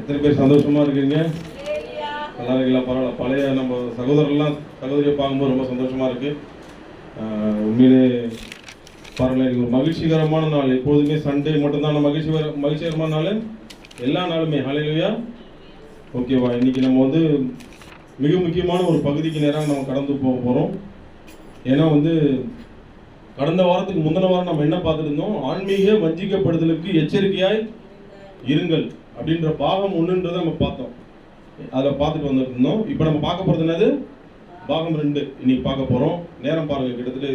எத்தனை பேர் சந்தோஷமா இருக்கீங்க? நல்லா இருக்கீங்களா? பரவாயில்ல. பழைய நம்ம சகோதரர்லாம் சகோதரியை பார்க்கும்போது ரொம்ப சந்தோஷமா இருக்கு. உண்மையிலே பரவாயில்ல. எனக்கு ஒரு மகிழ்ச்சிகரமான நாள். எப்போதுமே சண்டே மட்டும்தான் மகிழ்ச்சிகரமான நாள், எல்லா நாளுமே. ஹல்லேலூயா. ஓகேவா? இன்னைக்கு நம்ம வந்து மிக முக்கியமான ஒரு பகுதிக்கு நேராக நம்ம கடந்து போக போகிறோம். ஏன்னா கடந்த வாரத்துக்கு முந்தின வாரம் நம்ம என்ன பார்த்துட்டு இருந்தோம்? ஆன்மீக வஞ்சிக்கப்படுதலுக்கு எச்சரிக்கையாய் இருங்கள் அப்படின்ற பாகம் 1ன்றதை நம்ம பார்த்தோம். அதில் பார்த்துட்டு வந்துட்டு இருந்தோம். இப்போ நம்ம பார்க்க போகிறது என்னது? பாகம் 2 இன்னைக்கு பார்க்க போகிறோம். நேரம் பாருங்கள், கிட்டத்தட்ட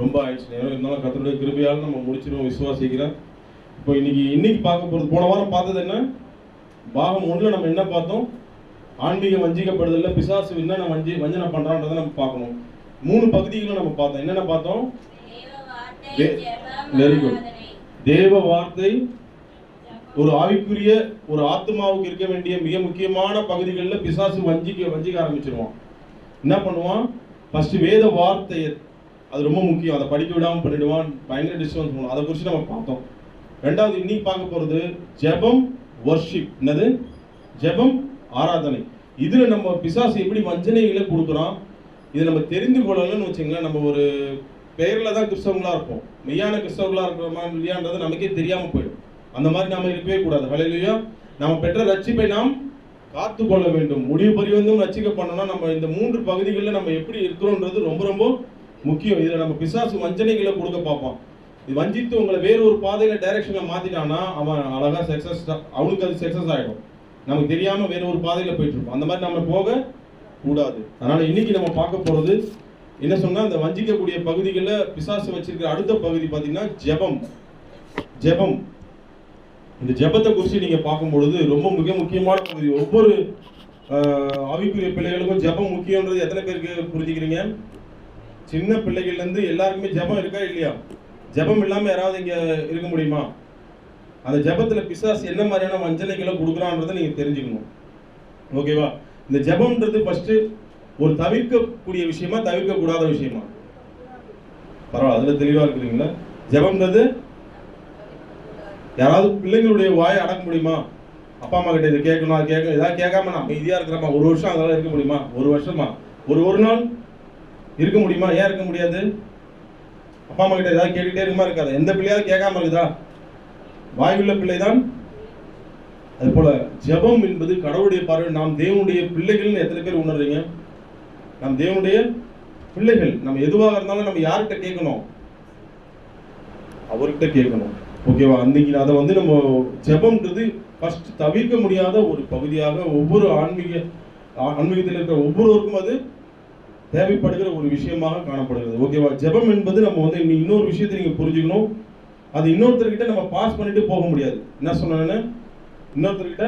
ரொம்ப ஆயிடுச்சு. நேரம் இருந்தாலும் கர்த்தருடைய கிருபையால் நம்ம முடிச்சிடுவோம் விசுவாசிக்கிறேன். இப்போ இன்னைக்கு பார்க்க போகிறது, போன வாரம் பார்த்தது என்ன? பாகம் 1ல் நம்ம என்ன பார்த்தோம்? ஆன்மீக வஞ்சிக்கப்படுதல்ல பிசாசு என்னென்ன வஞ்சனை பண்ணுறான்றதை நம்ம பார்க்கணும். 3 பகுதிகளும் நம்ம பார்த்தோம். என்னென்ன பார்த்தோம்? Very good. தேவ வார்த்தை ஒரு ஆவிக்குரிய ஒரு ஆத்மாவுக்கு இருக்க வேண்டிய மிக முக்கியமான பகுதிகளில் பிசாசு வஞ்சிக்க ஆரம்பிச்சிருவான். என்ன பண்ணுவான்? ஃபர்ஸ்ட் வேத வார்த்தையை, அது ரொம்ப முக்கியம், அதை படிக்க விடாமல் பண்ணிடுவான், பயங்கர டிஸ்டர்பன்ஸ் பண்ணுவான். அதை குறித்து நம்ம பார்த்தோம். ரெண்டாவது இன்னைக்கு பார்க்க போகிறது ஜெபம், வர்ஷிப். என்னது? ஜெபம், ஆராதனை. இதில் நம்ம பிசாசு எப்படி வஞ்சனைகளை கொடுக்குறான், இதை நம்ம தெரிந்து கொள்ளணும்னு வச்சுங்களேன். நம்ம ஒரு பெயரில் தான் கிறிஸ்தவங்களாக இருப்போம், மெய்யான கிறிஸ்தவர்களாக இருக்கிறோமா இல்லையான்றது நமக்கே தெரியாமல் போயிடும். அந்த மாதிரி நாம இருக்கவே கூடாது. ஹல்லேலூயா. நம்ம பெற்ற ரட்சிப்பை நாம் காத்து கொள்ள வேண்டும். முடிவு பரியந்தம் ரட்சிக்க பண்ணோம்னா நம்ம இந்த 3 பகுதிகளில் நம்ம எப்படி இருக்கிறோன்றது ரொம்ப ரொம்ப முக்கியம். இதில் நம்ம பிசாசு வஞ்சனைகளை கொடுக்க பார்ப்பான். இது வஞ்சித்து உங்களை வேற ஒரு பாதையில டைரக்ஷனில் மாற்றிட்டான்னா அவன் அழகாக சக்ஸஸ், அவனுக்கு அது சக்ஸஸ் ஆகிடும். நமக்கு தெரியாமல் வேற ஒரு பாதையில் போயிட்டு இருப்போம். அந்த மாதிரி நம்ம போக கூடாது. அதனால இன்னைக்கு நம்ம பார்க்க போகிறது என்ன சொன்னால், இந்த வஞ்சிக்கக்கூடிய பகுதிகளில் பிசாசு வச்சிருக்கிற அடுத்த பகுதி பார்த்தீங்கன்னா ஜெபம். ஜெபம், இந்த ஜெபத்தை குறித்து நீங்கள் பார்க்கும்பொழுது ரொம்ப மிக முக்கியமான பகுதி. ஒவ்வொரு ஆவிக்குரிய பிள்ளைகளுக்கும் ஜெபம் முக்கியன்றது எத்தனை பேருக்கு புரிஞ்சுக்கிறீங்க? சின்ன பிள்ளைகள்லேருந்து எல்லாருக்குமே ஜெபம் இருக்கா இல்லையா? ஜெபம் இல்லாமல் யாராவது இங்கே இருக்க முடியுமா? அந்த ஜெபத்தில் பிசாசு என்ன மாதிரியான வஞ்சனைகளை கொடுக்குறான்றதை நீங்கள் தெரிஞ்சுக்கணும். ஓகேவா? இந்த ஜெபம்ன்றது ஃபர்ஸ்ட் ஒரு தவிர்க்கக்கூடிய விஷயமா, தவிர்க்கக்கூடாத விஷயமா? பரவாயில்ல, அதில் தெளிவாக இருக்கிறீங்களா? ஜெபம்ன்றது யாராவது பிள்ளைங்களுடைய வாயை அடக்க முடியுமா? அப்பா அம்மா கிட்ட இது கேட்கணும், அது கேட்கணும், ஏதாவது கேட்காம நான் அமைதியாக இருக்கிறமா 1 வருஷம் அதெல்லாம் இருக்க முடியுமா? 1 வருஷமா, ஒரு நாள் இருக்க முடியுமா? ஏன் இருக்க முடியாது? அப்பா அம்மா கிட்ட ஏதாவது கேட்டுக்கிட்டே இருக்குமா? இருக்காது. எந்த பிள்ளையாவது கேட்காம இருக்குதா? வாயுள்ள பிள்ளை தான். அது போல ஜெபம் என்பது கடவுளுடைய பார்வை. நாம் தேவனுடைய பிள்ளைகள்னு எத்தனை பேர் உணர்றீங்க? நாம் தேவனுடைய பிள்ளைகள். நம்ம எதுவாக இருந்தாலும் நம்ம யார்கிட்ட கேட்கணும்? அவர்கிட்ட கேட்கணும். ஓகேவா? அன்னைக்கு அதை நம்ம ஜெபம்ன்றது ஃபர்ஸ்ட் தவிர்க்க முடியாத ஒரு பகுதியாக ஒவ்வொரு ஆன்மீகத்தில் இருக்கிற ஒவ்வொருவருக்கும் அது தேவைப்படுகிற ஒரு விஷயமாக காணப்படுகிறது. ஓகேவா? ஜெபம் என்பது நம்ம இன்னொரு விஷயத்தை நீங்கள் புரிஞ்சுக்கணும். அது இன்னொருத்தர்கிட்ட நம்ம பாஸ் பண்ணிட்டு போக முடியாது. என்ன சொன்னேன்னு, இன்னொருத்தர்கிட்ட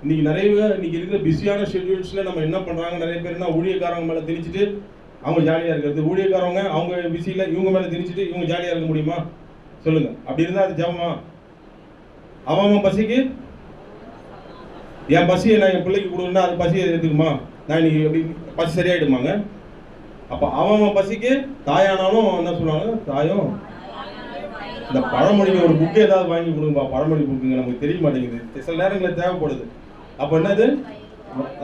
இன்னைக்கு இருக்கிற பிஸியான ஷெட்யூல்ஸில் நம்ம என்ன பண்ணுறாங்க, நிறைய பேர்னா ஊழியக்காரங்க மேலே திணிச்சிட்டு அவங்க ஜாலியாக இருக்கிறது, ஊழியக்காரவங்க அவங்க பிஸியில் இவங்க மேலே திணிச்சிட்டு இவங்க ஜாலியாக இருக்க முடியுமா? சொல்லுங்க. அப்படி இருந்தா அது ஜெபமா? அவன் பசிக்கு என் பசியை நான் என் பிள்ளைக்கு கொடுக்கணும்னா அது பசியை எடுத்துக்குமா? நான் இன்னைக்கு எப்படி பசி சரியாயிடுமாங்க? அப்ப அவன் பசிக்கு தாயானாலும் என்ன சொல்லுவாங்க? தாயும் இந்த பழமொழிக்கு ஒரு புக்கு ஏதாவது வாங்கி கொடுங்கப்பா. பழமொழி புக்குங்க நமக்கு தெரிய மாட்டேங்குது, சில நேரங்களில் தேவைப்படுது. அப்ப என்னது?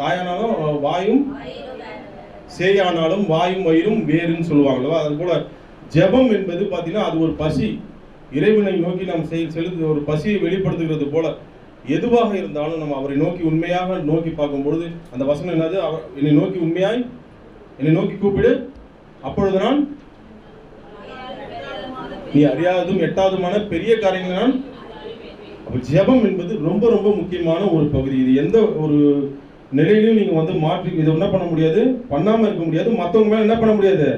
தாயானாலும் வாயும், சேயானாலும் வாயும் வயிறும் வேறுன்னு சொல்லுவாங்களா? அது போல ஜெபம் என்பது பார்த்தீங்கன்னா அது ஒரு பசி, இறைவனை நோக்கி நாம் செலுத்த ஒரு பசியை வெளிப்படுத்துகிறது போல. எதுவாக இருந்தாலும் நம்ம அவரை நோக்கி உண்மையாக நோக்கி பார்க்கும் பொழுது அந்த வசனம் என்னது? என்னை நோக்கி உண்மையாய் என்னை நோக்கி கூப்பிடு, அப்பொழுது நான் நீ அறியாததும் எட்டாவதுமான பெரிய காரியங்கள் நான். அப்ப ஜெபம் என்பது ரொம்ப ரொம்ப முக்கியமான ஒரு பகுதி. இது எந்த ஒரு நிலையிலும் நீங்க மாற்றி இதை என்ன பண்ண முடியாது, பண்ணாம இருக்க முடியாது, மற்றவங்க மேல என்ன பண்ண முடியாது,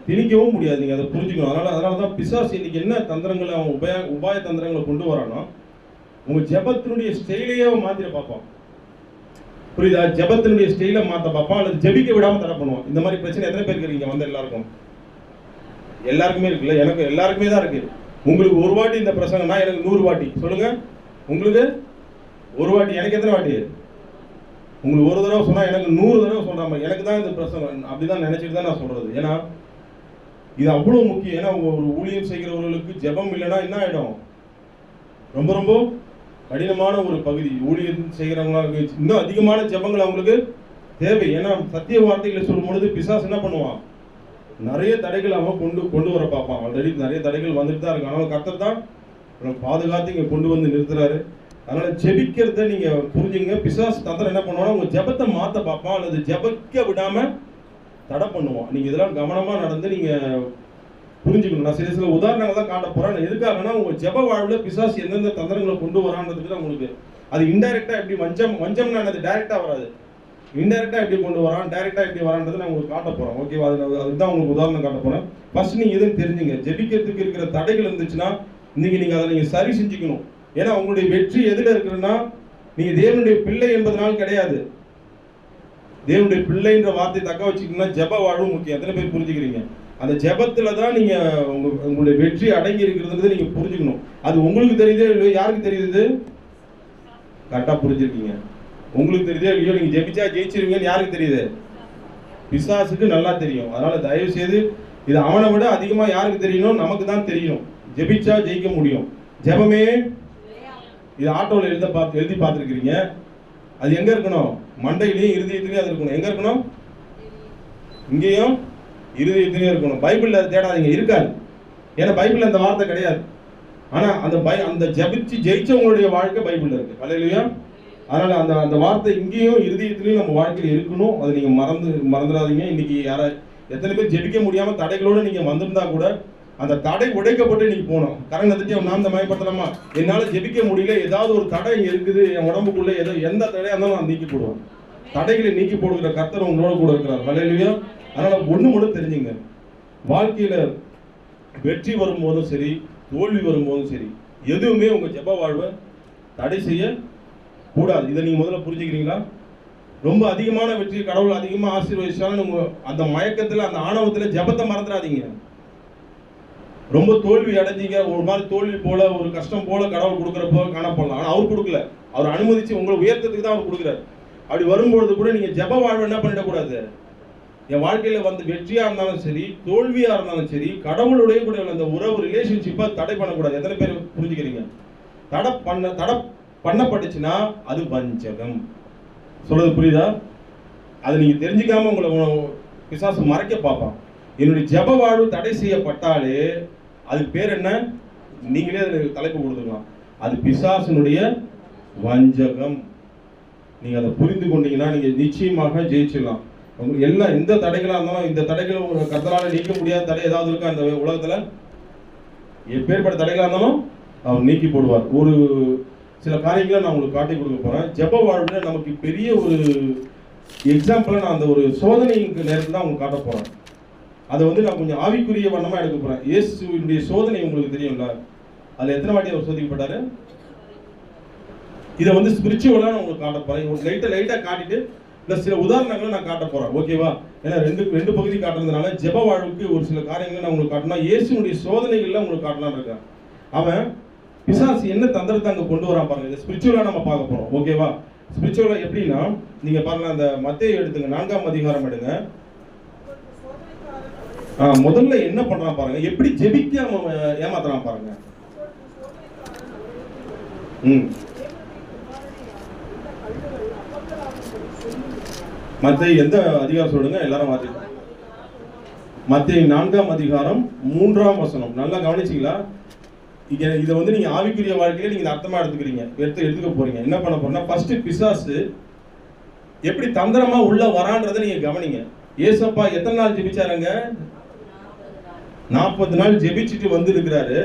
திணிக்கவும் முடியாது. நீங்க அதை புரிஞ்சுக்கணும். அதனாலதான் பிசாசு இன்னைக்கு என்ன தந்திரங்களை அவன் உபாய தந்திரங்களை கொண்டு வரானா, உங்க ஜெபத்தினுடைய ஸ்டைலையே மாத்திர பார்ப்பான். புரியுதா? ஜெபத்தினுடைய ஸ்டைலை மாத்த பார்ப்பான், அல்லது ஜெபிக்க விடாம தடை பண்ணுவான். இந்த மாதிரி பிரச்சனை எத்தனை பேருக்கு இருக்கீங்க? வந்து எல்லாருக்குமே இருக்குல்ல? எனக்கு எல்லாருக்குமே தான் இருக்கு. உங்களுக்கு ஒரு வாட்டி இந்த பிரசங்கம்னா எனக்கு 100 வாட்டி. சொல்லுங்க, உங்களுக்கு ஒரு வாட்டி, எனக்கு எத்தனை வாட்டி? உங்களுக்கு ஒரு தடவை சொன்னா எனக்கு 100 தடவை சொல்ற மாதிரி எனக்கு தான் இந்த பிரசங்கம் அப்படிதான் நினைச்சிட்டு தான் நான் சொல்றது. ஏன்னா இது அவ்வளவு முக்கியம். ஏன்னா ஒரு ஊழியம் செய்கிறவர்களுக்கு ஜெபம் இல்லைன்னா என்ன ஆயிடும்? ரொம்ப ரொம்ப கடினமான ஒரு பகுதி. ஊழியம் செய்கிறவங்களுக்கு இன்னும் அதிகமான ஜெபங்கள் அவங்களுக்கு தேவை. ஏன்னா சத்திய வார்த்தைகளை சொல்லும் பொழுது பிசாசு என்ன பண்ணுவான்? நிறைய தடைகள் அவன் கொண்டு வர பார்ப்பான். ஆல்ரெடி நிறைய தடைகள் வந்துட்டு தான் இருக்கு. ஆனால் கர்த்தர் தான் பாதுகாத்து இங்க கொண்டு வந்து நிறுத்துறாரு. அதனால ஜெபிக்கிறத நீங்க புரிஞ்சுங்க. பிசாசு தந்திரம் என்ன பண்ணுவானா, உங்க ஜெபத்தை மாத்த பார்ப்பான், அல்லது ஜெபிக்க விடாம தடை பண்ணுவான். நீங்க இதெல்லாம் கவனமா நடந்து நீங்க புரிஞ்சுக்கணும். நான் சில உதாரணங்கள் தான் காட்ட போறேன். எதுக்காகனா உங்க ஜெப வாழ்வுல பிசாசு எந்தெந்த தந்திரங்களை கொண்டு வரான்றதுக்கு தான் உங்களுக்கு அது இன்டைரக்டா எப்படி வஞ்சம்னா அது டைரக்டா வராது. இன்டைரக்டா எப்படி கொண்டு வரான், டைரக்டா எப்படி வரான்றதை நான் உங்களுக்கு காட்ட போறேன். ஓகேவா? அதுதான் உங்களுக்கு உதாரணம் காட்ட போறேன். ஃபர்ஸ்ட் நீங்க எதுன்னு தெரிஞ்சுங்க. ஜெபிக்கிறதுக்கு இருக்கிற தடைகள் இருந்துச்சுன்னா இன்னைக்கு நீங்க அதை நீங்க சரி செஞ்சுக்கணும். ஏன்னா உங்களுடைய வெற்றி எதுல இருக்குன்னா, நீங்க தேவனுடைய பிள்ளை என்பதனால கிடையாது. தேவனுடைய பிள்ளைன்ற வார்த்தை தக்க வச்சுக்கணும்னா ஜெப வாழ்வு முக்கியம். எத்தனை பேர் புரிஞ்சுக்கிறீங்க? அந்த ஜெபத்துல தான் நீங்க உங்களுடைய வெற்றி அடங்கி இருக்கிறது நீங்க புரிஞ்சுக்கணும். அது உங்களுக்கு தெரியுதோ இல்லையோ, யாருக்கு தெரியுது? கரெக்டா புரிஞ்சிருக்கீங்க. உங்களுக்கு தெரியுதோ இல்லையோ, நீங்க ஜெபிச்சா ஜெயிச்சிருவீங்கன்னு யாருக்கு தெரியுது? பிசாசுக்கு நல்லா தெரியும். அதனால தயவு செய்து இது அவனை விட அதிகமா யாருக்கு தெரியணும்? நமக்கு தான் தெரியணும். ஜெபிச்சா ஜெயிக்க முடியும். ஜெபமே இது ஆட்டோவில் எழுதி பார்த்துருக்கிறீங்க. அது எங்க இருக்கணும்? மண்டையிலையும் இருதயத்திலையும் அது இருக்கணும். எங்க இருக்கணும்? இங்கேயும் இருதயத்திலையும் இருக்கணும். பைபிள்ல தேடாதீங்க, இருக்காது. ஏன்னா பைபிள்ல அந்த வார்த்தை கிடையாது. ஆனா அந்த ஜெபிச்சு ஜெயிச்சவங்களுடைய வாழ்க்கை பைபிள்ல இருக்கு. அல்லேலூயா. அதனால அந்த வார்த்தை இங்கேயும் இருதயத்திலையும் நம்ம வாழ்க்கையில் இருக்கணும். அதை நீங்க மறந்துடாதீங்க. இன்னைக்கு எத்தனை பேர் ஜெபிக்க முடியாம தடைகளோட நீங்க வந்திருந்தா கூட அந்த தடை உடைக்கப்பட்டு நீங்க போனோம். கரண் எதிர்த்து நாம் இந்த மயப்படுத்தலாமா? என்னால ஜெபிக்க முடியல, ஏதாவது ஒரு தடை இங்க இருக்குது என் உடம்புக்குள்ள, ஏதோ எந்த தடையா இருந்தாலும் நான் நீக்கி போடுவேன். தடைகளை நீக்கி போடுகிற கர்த்தர் உங்களோட கூட இருக்கிறார். அல்லேலூயா. அதனால ஒண்ணு மட்டும் தெரிஞ்சுங்க. வாழ்க்கையில வெற்றி வரும்போதும் சரி, தோல்வி வரும்போதும் சரி, எதுவுமே உங்க ஜெப வாழ்வை தடை செய்ய கூடாது. இதை நீங்க முதல்ல புரிஞ்சுக்கிறீங்களா? ரொம்ப அதிகமான வெற்றி, கடவுள் அதிகமா ஆசீர்வதிச்சாலும் அந்த மயக்கத்துல, அந்த ஆணவத்துல ஜெபத்தை மறந்துடாதீங்க. ரொம்ப தோல்வி அடைஞ்சீங்க, ஒரு மாதிரி தோல்வி போல, ஒரு கஷ்டம் போல கடவுள் கொடுக்குறப்போ காணப்படலாம். ஆனால் அவர் கொடுக்கல. அவர் அனுமதிச்சு உங்களை உயர்த்தத்துக்கு தான் அவர் கொடுக்குறாரு. அப்படி வரும்பொழுது கூட நீங்க ஜெப வாழ்வு என்ன பண்ணிடக்கூடாது? என் வாழ்க்கையில வந்து வெற்றியா இருந்தாலும் சரி, தோல்வியா இருந்தாலும் சரி, கடவுளுடைய கூட அந்த உறவு ரிலேஷன்ஷிப்பை தடை பண்ணக்கூடாது. எத்தனை பேர் புரிஞ்சுக்கிறீங்க? தடை பண்ணப்பட்டுச்சுன்னா அது வஞ்சகம். சொல்றது புரியுதா? அதை நீங்க தெரிஞ்சுக்காம உங்களை பிசாசு மறைக்க பார்ப்பான். என்னுடைய ஜெப வாழ்வு தடை செய்யப்பட்டாலே அதுக்கு பேர் என்ன? நீங்களே அதுக்கு தலைப்பு கொடுத்துக்கலாம். அது பிசாசினுடைய வஞ்சகம். நீங்க அதை புரிந்து கொண்டீங்கன்னா நீங்க நிச்சயமாக ஜெயிச்சிடலாம். உங்களுக்கு எல்லாம் எந்த தடைகளா இருந்தாலும், இந்த தடைகளை உங்க கர்த்தரால நீக்க முடியாத தடை ஏதாவது இருக்கா இந்த உலகத்துல? எப்பேற்பட்ட தடைகளா இருந்தாலும் அவர் நீக்கி போடுவார். ஒரு சில காரியங்களை நான் உங்களுக்கு காட்டி கொடுக்க போறேன். ஜெப வாழ்வுல நமக்கு பெரிய ஒரு எக்ஸாம்பிளை நான் அந்த ஒரு சோதனைக்கு நேரத்தில் தான் உங்களுக்கு காட்ட போறேன். அதை வந்து நான் கொஞ்சம் ஆவிக்குரிய வண்ணமா எடுக்க போறேன். இயேசுவினுடைய சோதனை உங்களுக்கு தெரியும்ல, அதுல எத்தனை வாட்டி அவர் சோதிக்கப்பட்டாரு? இதை வந்து ஸ்பிரிச்சுவலா நான் உங்களுக்கு காட்ட போறேன். உங்களுக்கு லைட்டா காட்டிட்டு இந்த சில உதாரணங்களை நான் காட்ட போறேன். ஓகேவா? ஏன்னா ரெண்டு பகுதி காட்டுறதுனால ஜெப வாழ்வுக்கு ஒரு சில காரியங்களை நான் உங்களுக்கு காட்டினா, இயேசுனுடைய சோதனைகள்ல உங்களுக்கு காட்டலாம்னு இருக்கேன். அவன் பிசாசு என்ன தந்திரத்தை அங்க கொண்டு வரான் பாருங்க. இதை ஸ்பிரிச்சுவலா நம்ம பார்க்க போறோம். ஓகேவா? ஸ்பிரிச்சுவலா எப்படின்னா, நீங்க பாருங்க, அந்த மத்தேயு எடுத்துங்க, 4ஆம் அதிகாரம் எடுங்க. முதல்ல என்ன பண்றான் பாருங்க, எப்படி ஜெபிக்க ஏமாத்துறான் பாருங்க. மத்தேயு எந்த அதிகாரம் சொல்லுங்க, எல்லாரும் வாசிங்க. மத்தேயு 4ஆம் அதிகாரம் 3ஆம் வசனம். நல்லா கவனிச்சீங்களா? இதை வந்து நீங்க ஆவிக்குரிய வாழ்க்கையில நீங்க அர்த்தமா எடுத்துக்க போறீங்க. என்ன பண்ண போறீங்கன்னா, ஃபர்ஸ்ட் பிசாசு எப்படி தந்திரமா உள்ள வரான்றதை நீங்க கவனிங்க. ஏசப்பா எத்தனை நாள் ஜெபிச்சாருங்க? 40 நாள் ஜெபிச்சுட்டு வந்து இருக்கிறாரு.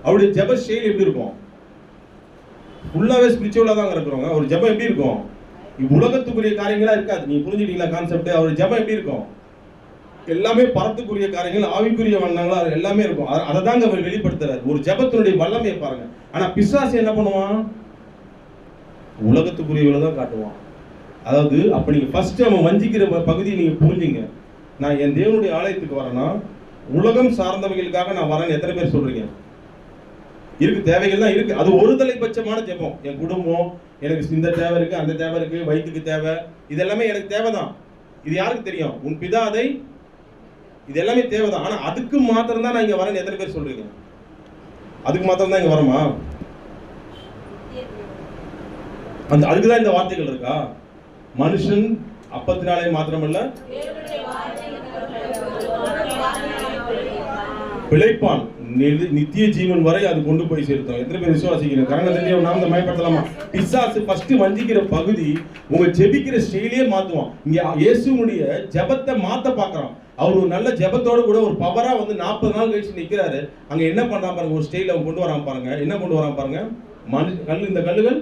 அவருடைய ஜெப ஸ்டைல் எப்படி இருக்கும்? ஃபுல்லாவே ஸ்பிரிச்சுவலா தான் இருக்கிறவங்க. ஒரு ஜெபம் எப்படி இருக்கும்? உலகத்துக்குரிய காரியங்களா இருக்காது. நீங்க புரிஞ்சுட்டீங்களா கான்செப்ட்? அவர் ஜெபம் எப்படி இருக்கும்? எல்லாமே பரத்துக்குரிய காரியங்கள், ஆவிக்குரிய வண்ணங்களா எல்லாமே இருக்கும். அதை தாங்க அவர் வெளிப்படுத்துறாரு. ஒரு ஜெபத்தினுடைய வல்லமையை பாருங்க. ஆனா பிசாசு என்ன பண்ணுவான்? உலகத்துக்குரியவளை தான் காட்டுவான். அதாவது அப்ப நீங்க ஃபர்ஸ்ட் அவன் வஞ்சிக்கிற பகுதியை நீங்க புரிஞ்சுங்க. நான் என் தேவனுடைய ஆலயத்துக்கு வரேன்னா உலகம் சார்ந்தவைகளுக்காக நான் வரேன்னு எத்தனை பேர் சொல்றீங்க? இருக்கு, தேவைகள் தான் இருக்கு. அது ஒரு தலைப்பட்சமான ஜெபம். என் குடும்பம், எனக்கு இந்த தேவை இருக்கு, அந்த தேவை இருக்கு, வயிற்றுக்கு தேவை, இது எல்லாமே எனக்கு தேவைதான். இது யாருக்கு தெரியும்? உன் பிதா அதை, இது எல்லாமே தேவைதான். ஆனா அதுக்கு மாத்திரம் தான் நான் இங்க வரேன்னு எத்தனை பேர் சொல்றீங்க? அதுக்கு மாத்திரம் தான் இங்க வரமா? அந்த அதுக்குதான் இந்த வார்த்தைகள் இருக்கா? மனுஷன் அப்பத்தினாலே மாத்திரமல்ல பிழைப்பான், நித்திய ஜீவன் வரை அது கொண்டு போய் சேர்த்தோம். எத்தனை பேர் விசுவாசிக்கிறீங்க? கரணத்தை நாம பயன்படுத்தலாமா? பிசாசு ஃபர்ஸ்ட் வஞ்சிக்கிற பகுதி உங்க ஜெபிக்கிற ஸ்டைலே மாத்துவான். இங்க இயேசுனுடைய ஜெபத்தை மாத்த பாக்குறான். அவர் ஒரு நல்ல ஜெபத்தோட கூட ஒரு பவரா வந்து 40 நாள் கழிச்சு நிக்கிறாரு. அங்க என்ன பண்றான் பாருங்க, ஒரு ஸ்டைல அவன் கொண்டு வரான் பாருங்க. என்ன கொண்டு வரான் பாருங்க, இந்த கல்லுகள்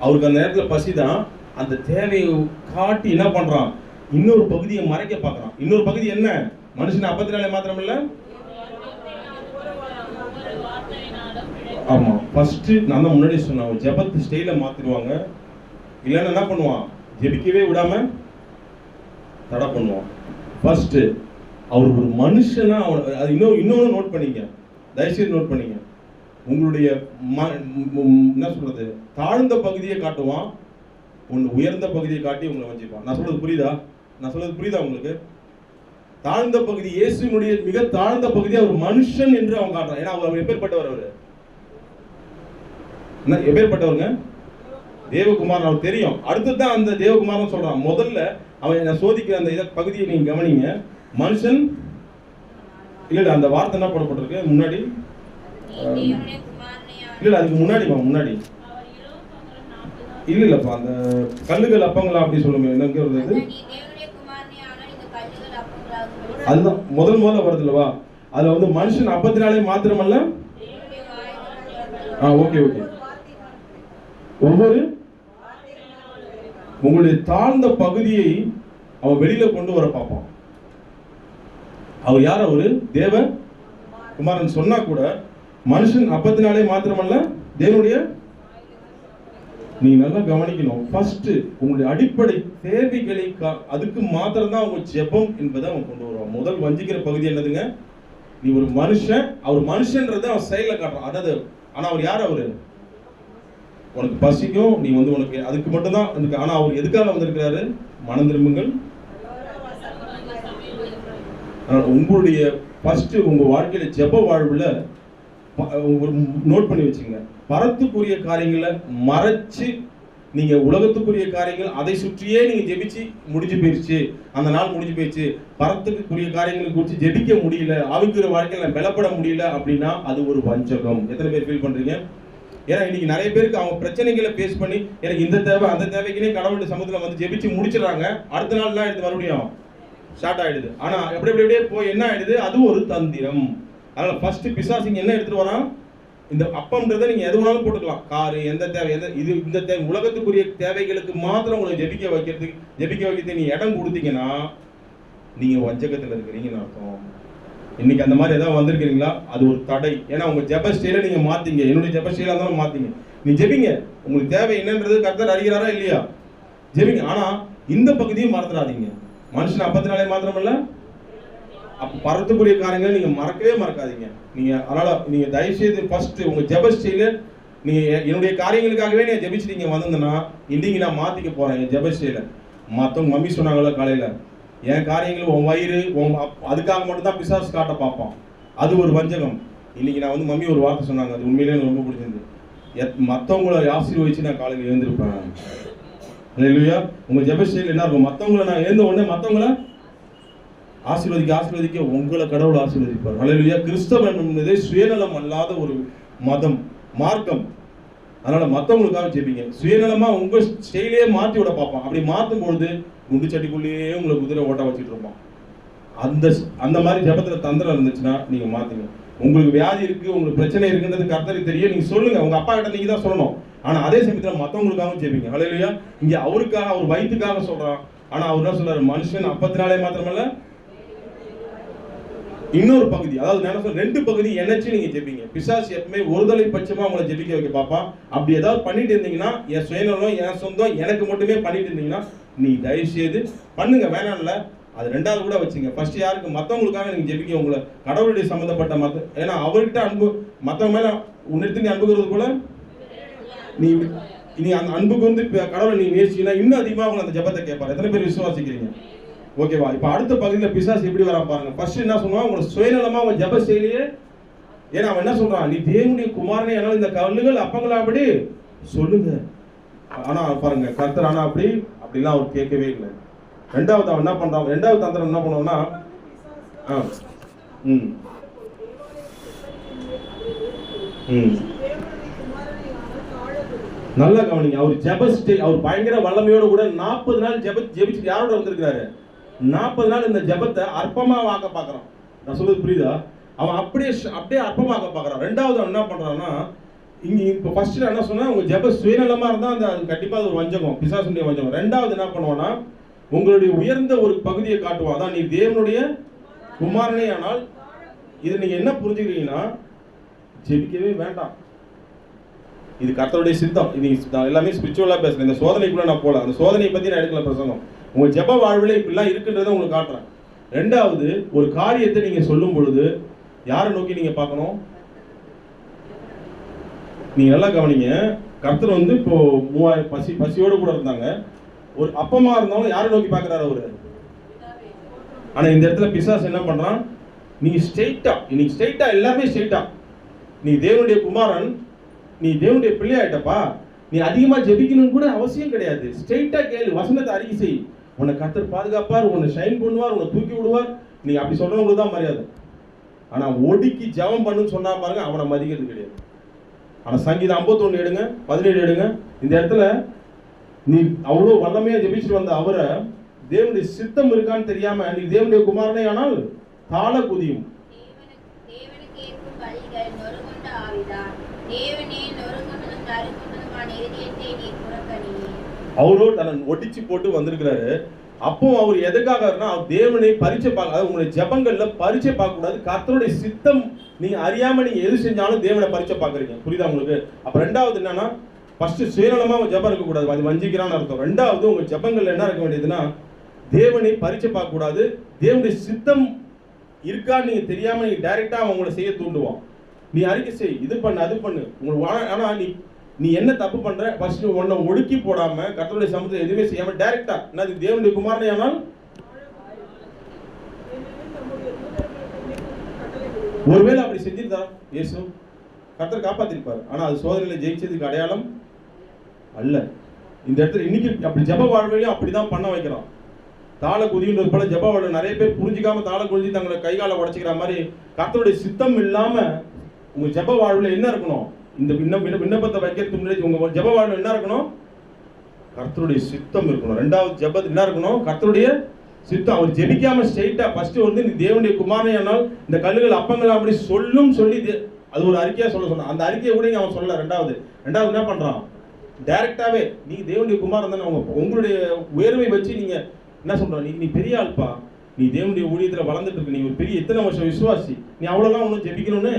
அவருக்கு அந்த நேரத்துல பசிதான். அந்த தேவையை காட்டி என்ன பண்றான், இன்னொரு பகுதியை மறைக்க பாக்குறான். இன்னொரு பகுதி என்ன, மனுஷன் அப்பத்தினாலே மாத்திரமில்ல, ஆமா ஃபர்ஸ்ட் நான் தான் முன்னாடி சொன்னேன், ஜெபத்து ஸ்டைல மாத்திடுவாங்க. இல்லைன்னா என்ன பண்ணுவான், ஜெபிக்கவே விடாம தடை பண்ணுவான். ஃபர்ஸ்ட் அவர் ஒரு மனுஷனா, அது இன்னொன்னு நோட் பண்ணீங்க, தயவுசெய்து நோட் பண்ணீங்க. உங்களுடைய என்ன சொல்றது, தாழ்ந்த பகுதியை காட்டுவான், ஒன்று உயர்ந்த பகுதியை காட்டி உங்களை வஞ்சிப்பான். நான் சொல்றது புரியுதா? உங்களுக்கு? தாழ்ந்த பகுதி, இயேசுனுடைய மிக தாழ்ந்த பகுதியை அவர் மனுஷன் என்று அவன் காட்டுறான். ஏன்னா அவர் எப்பேற்பட்டவர், அவரு என்ன எப்பேற்பட்டவருங்க? தேவகுமார். அவருக்கு தெரியும். அடுத்துதான் அந்த தேவகுமாரன் சொல்றான். முதல்ல அவன் சோதிக்கிற அந்த பகுதியை நீங்க கவனிங்க. மனுஷன் இல்ல, அந்த வார்த்தை என்ன போடப்பட்டிருக்கு முன்னாடி? இல்ல, அதுக்கு முன்னாடி இல்லப்பா, அந்த கல்லுகள் அப்பங்களா அப்படி சொல்லுங்க. என்ன வருது? அதுதான் முதல்ல வருது இல்லவா? அதுல வந்து மனுஷன் அப்பத்தினாலே மாத்திரமல்ல, ஓகே ஒவ்வொரு உங்களுடைய தாழ்ந்த பகுதியை அவன் வெளியில கொண்டு வர பார்ப்பான். அவர் யார்? அவரு தேவ குமாரன் சொன்னா கூட மனுஷன் அப்பத்தினாலே மாத்திரமல்ல தேவனுடைய, நீங்க நல்லா கவனிக்கணும். ஃபர்ஸ்ட் உங்களுடைய அடிப்படை தேவைகளை அதுக்கு மாத்திரம் தான் உங்க ஜெபம் என்பதை அவன் கொண்டு வருவான். முதல் வஞ்சிக்கிற பகுதி என்னதுங்க? நீ ஒரு மனுஷன், அவர் மனுஷன்றதை அவன் செயல காட்டுறான். அதாவது ஆனா அவர் யார்? அவரு உனக்கு பசிக்கும், நீ வந்து உனக்கு அதுக்கு மட்டும் தான் இருக்கு. ஆனா அவர் எதுக்காக வந்திருக்கிறாரு? மனம் திரும்புங்கள். உங்களுடைய ஃபர்ஸ்ட் உங்க வாழ்க்கையில ஜெப வாழ்வுல நோட் பண்ணி வச்சுங்க. பரத்துக்குரிய காரியங்களை மறைச்சு நீங்க உலகத்துக்குரிய காரியங்கள் அதை சுற்றியே நீங்க ஜெபிச்சு முடிஞ்சு போயிடுச்சு, அந்த நாள் முடிஞ்சு போயிடுச்சு, பரத்துக்குரிய காரியங்களை குறித்து ஜெபிக்க முடியல, ஆவிக்குரிய வாழ்க்கையில பலப்பட முடியல அப்படின்னா அது ஒரு வஞ்சகம். எத்தனை பேர் ஃபீல் பண்றீங்க? ஏன்னா இன்னைக்கு நிறைய பேருக்கு அவங்க பிரச்சனைகளை பேஸ் பண்ணி எனக்கு இந்த தேவை அந்த தேவைக்குனே கடவுளுடைய சமூகத்துல வந்து ஜெபிச்சு முடிச்சிடறாங்க. அடுத்த நாள் தான் எடுத்து மறுபடியும் ஸ்டார்ட் ஆயிடுது. ஆனா எப்படியே போய் என்ன ஆயிடுது, அது ஒரு தந்திரம். அதனால ஃபர்ஸ்ட் பிசாசிங்க என்ன எடுத்துட்டு வரான், இந்த அப்பம்ன்றதை நீங்க எது வேணாலும் போட்டுக்கலாம். காரு, எந்த தேவை, இது இந்த தேவை, உலகத்துக்குரிய தேவைகளுக்கு மாத்திரம் உங்களை ஜெபிக்க வைக்கிறதுக்கு நீ இடம் கொடுத்தீங்கன்னா நீங்க வஞ்சகத்துல இருக்கிறீங்கன்னு அர்த்தம். இன்னைக்கு அந்த மாதிரி ஏதாவது வந்திருக்கிறீங்களா? அது ஒரு தடை. ஏன்னா உங்க ஜெப ஸ்டைல நீங்க மாத்தீங்க. என்னுடைய ஜெப ஸ்டைலா இருந்தாலும் மாத்தீங்க. நீ ஜெபிங்க, உங்களுக்கு தேவை என்னன்றது கர்த்தர் அறிகிறாரா இல்லையா? ஜெபிங்க. ஆனா இந்த பகுதியும் மறந்துடாதீங்க. மனுஷன் அப்பத்தினாலே மாத்திரமல்ல, பரத்துக்குரிய காரியங்களை நீங்க மறக்கவே மறக்காதீங்க. நீங்க அதனால நீங்க தயவு செய்து ஃபர்ஸ்ட் உங்க ஜெப ஸ்டைல நீங்க என்னுடைய காரியங்களுக்காகவே நீங்க ஜெபிச்சு நீங்க வந்ததுன்னா இன்னைக்கு நான் மாத்திக்க போறேன் என் ஜெப ஸ்டைல. மத்தவங்க மம்மி சொன்னாங்களா காலையில, என் காரியங்கள் உன் வயிறு அதுக்காக மட்டும் தான் பிசாசு காட்ட பார்ப்பான். அது ஒரு வஞ்சகம். இன்னைக்கு நான் வந்து மம்மி ஒரு வார்த்தை சொன்னாங்க, அது உண்மையிலே எனக்கு ரொம்ப பிடிச்சிருந்து. மற்றவங்களை ஆசீர்வதிச்சு நான் காலையில் எழுந்திருப்பேன். இல்லையா? உங்க ஜெப ஸ்டைல் என்ன இருக்கும்? மற்றவங்களை நான் எழுந்த உடனே மற்றவங்களை ஆசீர்வதிக்க உங்களை கடவுள் ஆசீர்வதிப்பார். அல்லேலூயா. கிறிஸ்தவம் என்பது சுயநலம் அல்லாத ஒரு மதம், மார்க்கம். அதனால மற்றவங்களுக்காக ஜெபிங்க. சுயநலமா உங்க ஸ்டைலே மாற்றி விட பார்ப்பான். அப்படி மாற்றும் பொழுது குண்டு சட்டிக்குள்ளேயே உங்களை குதிரை ஓட்ட வச்சுட்டு இருப்பான். அந்த மாதிரி ஜெபத்துல தந்திரம் இருந்துச்சுன்னா நீங்க மாத்துங்க. உங்களுக்கு வியாதி இருக்கு, உங்களுக்கு பிரச்சனை இருக்குன்றது கர்த்தருக்கு தெரியும், நீங்க சொல்லுங்க. உங்க அப்பா கிட்ட நீங்க தான் சொல்லணும். ஆனா அதே சமயத்துல மற்றவங்களுக்காகவும் ஜெபிங்க. அல்லேலூயா. இங்க அவருக்காக, அவர் வயிற்றுக்காக சொல்றான். ஆனா அவர் என்ன சொல்றாரு, மனுஷன் அப்பத்தினாலே மாத்திரமல்ல இன்னொரு பகுதி, அதாவது நான் சொல்ற 2 பகுதி இணைச்சு நீங்க ஜெபிங்க. பிசாசு எப்பவுமே ஒருதலை பட்சமா உங்களை ஜெபிக்க வைக்க பாப்பான். அப்படி ஏதாவது பண்ணிட்டு இருந்தீங்கன்னா, என் சுயநலம் என் சொந்தம் எனக்கு மட்டுமே பண்ணிட்டு இருந்தீங்கன்னா, நீ தயவு செய்து பண்ணுங்க, வேணாம்ல. அது 2வது கூட வச்சுங்க. ஃபர்ஸ்ட் யாருக்கு? மற்றவங்களுக்காக நீங்க ஜெபிக்க, உங்களை கடவுளுடைய சம்பந்தப்பட்ட ஏன்னா அவர்கிட்ட அன்பு, மற்றவங்க மேல உன்னிடத்து நீ அன்புகிறது போல நீ அந்த அன்புக்கு வந்து கடவுளை நீ நேசிச்சீங்கன்னா இன்னும் அதிகமாக உங்களை அந்த ஜெபத்தை கேட்பாரு. எத்தனை பேர் விசுவாசிக்கிறீங்க? ஓகேவா? இப்போ அடுத்த பகுதியில் பிசாசு எப்படி வரா பாருங்க. ஃபர்ஸ்ட் என்ன சொல்லுவான்? உங்களை சுயநலமா அவன் ஜெப செய்யலையே. ஏன்னா அவன் என்ன சொல்றான்? நீ தேவனுடைய குமாரனே, ஆனால் இந்த கல்லுகள் அப்பங்களா அப்படி சொல்லுங்க. ஆனா பாருங்க, கர்த்தர் ஆனா அப்படிலாம் அவர் கேட்கவே இல்லை. 2வது அவன் என்ன பண்றான்? 2வது தந்திரம் என்ன பண்ணுவான்னா, நல்லா கவனிங்க. அவர் பயங்கர வல்லமையோட கூட 40 நாள் ஜெபிச்சு யாரோட வந்திருக்கிறாரு? 40 நாள் இந்த ஜெபத்தை அற்பமா ஆக்க பார்க்கறான். நான் சொல்றது புரியுதா? அவன் அப்படியே அற்பமாக்க பார்க்கறான். 2வது அவன் என்ன பண்றான்னா, இங்க இப்போ ஃபர்ஸ்ட் என்ன சொன்னா, உங்க ஜெப சுயநலமா இருந்தா அது கண்டிப்பா அது ஒரு வஞ்சகம், பிசாசுடைய வஞ்சகம். 2வது என்ன பண்ணுவான்னா, உங்களுடைய உயர்ந்த ஒரு பகுதியை காட்டுவான். அதான் நீ தேவனுடைய குமாரனே. ஆனால் இது நீங்க என்ன புரிஞ்சுக்கிறீங்கன்னா, ஜெபிக்கவே வேண்டாம், இது கர்த்தருடைய சித்தம். இது எல்லாமே ஸ்பிரிச்சுவலா பேசுறேன். இந்த சோதனைக்குள்ள நான் போல, அந்த சோதனையை பத்தி நான் எடுக்கல பிரசங்கம். உங்க ஜெப வாழ்வில் இப்படிலாம் இருக்குன்றதை உங்களுக்கு காட்டுறேன். 2வது, ஒரு காரியத்தை நீங்க சொல்லும் பொழுது யாரை நோக்கி நீங்க பார்க்கணும்? நீங்க நல்லா கவனிங்க. கர்த்தர் வந்து இப்போ 3000 பசியோடு கூட இருந்தாங்க. ஒரு அப்பமா இருந்தாலும் யாரை நோக்கி பார்க்கிறாரு அவரு? ஆனா இந்த இடத்துல பிசாசு என்ன பண்றான்? நீ ஸ்ட்ரெயிட்டா எல்லாமே ஸ்ட்ரெயிட்டா, நீ தேவனுடைய குமாரன், நீ தேவனுடைய பிள்ளை ஆயிட்டப்பா, நீ அதிகமா ஜெபிக்கணும்னு கூட அவசியம் கிடையாது. ஸ்ட்ரெயிட்டா கேளு, வசனத்தை அறிக்கை செய். உன்னை கர்த்தர் பாதுகாப்பார், உன்னை ஷைன் பண்ணுவார், உன்னை தூக்கி விடுவார். நீ அப்படி சொல்றவங்களுக்கு தான் மரியாதை. ஆனா ஒடுக்கி ஜெபம் பண்ணுன்னு சொன்னா பாருங்க, அவனை மதிக்கிறது கிடையாது. ஆனா சங்கீதம் 51 எடுங்க, 17 எடுங்க. இந்த இடத்துல நீ அவ்வளவு வல்லமையா ஜெபிச்சுட்டு வந்த அவரை தேவனுடைய சித்தம் இருக்கான்னு தெரியாம நீ தேவனுடைய குமாரனே ஆனால் தாள குதியும். அவரோ தன்னை ஒட்டிச்சு போட்டு வந்திருக்கிறாரு. அப்போ அவர் எதுக்காக தேவனை பரிச்சை பார்க்க, அதாவது உங்களுடைய ஜெபங்கள்ல பரிச்சை பார்க்க கூடாது. கர்த்தருடைய சித்தம் நீங்க அறியாம நீங்க எது செஞ்சாலும் தேவனை பரிச்சை பார்க்கறீங்க. புரியுதா உங்களுக்கு? அப்ப 2வது என்னன்னா, ஃபர்ஸ்ட் சுயநலமா உங்க ஜெபம் இருக்க கூடாது, அது வஞ்சிக்கிறான்னு அர்த்தம். 2வது, உங்க ஜெபங்கள்ல என்ன இருக்க வேண்டியதுன்னா, தேவனை பரிச்சை பார்க்க கூடாது. தேவனுடைய சித்தம் இருக்கான்னு நீங்க தெரியாம நீங்க டைரக்டா அவங்களை செய்ய தூண்டுவான். நீ அறிக்கை செய், இது பண்ணு, அது பண்ணு. உங்களுக்கு ஆனா நீ என்ன தப்பு பண்ற? ஃபர்ஸ்ட் உன்னை ஒடுக்கி போடாம, கர்த்தருடைய சமூகத்தை எதுவுமே செய்யாம டைரக்டா, என்னது தேவனுடைய குமாரனே ஆனால் ஒருவேளை அப்படி செஞ்சிருந்தா இயேசு கர்த்தர் காப்பாத்திருப்பாரு. ஆனா அது சோதனையில ஜெயிச்சதுக்கு அடையாளம் அல்ல. இந்த இடத்துல இன்னைக்கு அப்படி ஜெப வாழ்வையும் அப்படிதான் பண்ண வைக்கிறான். தாள குதின்றது போல ஜெப வாழ்வு நிறைய பேர் புரிஞ்சுக்காம தாள குதி தங்களை கைகால உடைச்சிக்கிற மாதிரி. கர்த்தருடைய சித்தம் இல்லாம உங்க ஜெப வாழ்வுல என்ன இருக்கணும்? இந்த விண்ணப்பத்தை வைக்கிறதுக்கு முன்னாடி உங்க ஜெப வாழ்வு என்ன இருக்கணும்? கர்த்தருடைய சித்தம் இருக்கணும். 2வது ஜெபம் என்ன இருக்கணும்? கர்த்தருடைய சித்தம். அவர் ஜெபிக்காம ஸ்ட்ரெயிட்டா ஃபர்ஸ்ட் வந்து நீ தேவனுடைய குமாரனே ஆனால் இந்த கல்லுகள் அப்பங்கள் அப்படி சொல்லி அது ஒரு அறிக்கையா சொன்னான். அந்த அறிக்கையை கூட அவன் சொல்லல. 2வது என்ன பண்றான்? டைரக்டாவே நீ தேவனுடைய குமாரன் தானே, உங்களுடைய உயர்வை வச்சு நீங்க என்ன சொல்றான்? நீ பெரிய ஆள்பா, நீ தேவனுடைய ஊழியத்துல வளர்ந்துட்டு இருக்கு, நீ ஒரு பெரிய எத்தனை வருஷம் விசுவாசி, நீ அவ்வளவுதான் ஒன்றும் ஜெபிக்கணும்னு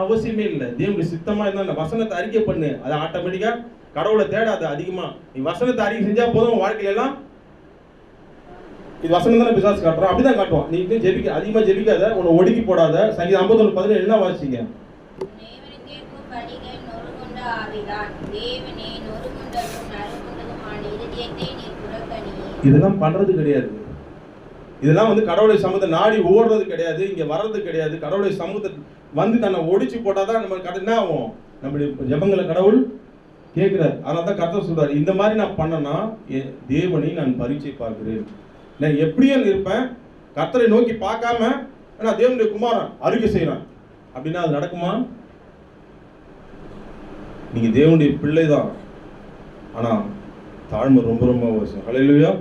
அவசியமே இல்லை. தேவனுடைய சித்தமா இருந்தா வசனத்தை அறிக்கை பண்ணு, அது ஆட்டோமேட்டிக்கா கடவுளை தேடாது அதிகமா. நீ வசனத்தை அறிக்கை செஞ்சா போதும், வாழ்க்கையில எல்லாம் இது வசனம் தானே பிசாசு காட்டுறான், அப்படிதான் காட்டுவான். நீ ஜெபிக்க அதிகமா ஜெபிக்காத, உன்னை ஒடுக்கி போடாத. சங்கீதம் 51:17 என்ன வாசிங்க? இதெல்லாம் பண்றது கிடையாது. இதெல்லாம் வந்து கடவுளுடைய சமூகத்தை நாடி ஓடுறது கிடையாது, இங்க வர்றது கிடையாது. கடவுளுடைய சமூகத்தை வந்து தன்னை ஒடிச்சு போட்டாதான் நம்ம என்ன ஆகும்? நம்முடைய ஜெபங்களை கடவுள் கேட்கிறார். அதனால தான் கர்த்தர் சொல்றாரு, இந்த மாதிரி நான் பண்ணனா தேவனை நான் பரீட்சை பார்க்கிறேன். நான் எப்படியும் இருப்பேன், கர்த்தரை நோக்கி பார்க்காம நான் தேவனுடைய குமாரன் அறிக்கை செய்யறேன் அப்படின்னா அது நடக்குமா? நீங்க தேவனுடைய பிள்ளை தான், ஆனா தாழ்மை ரொம்ப ரொம்ப அவசியம். ஹல்லேலூயா.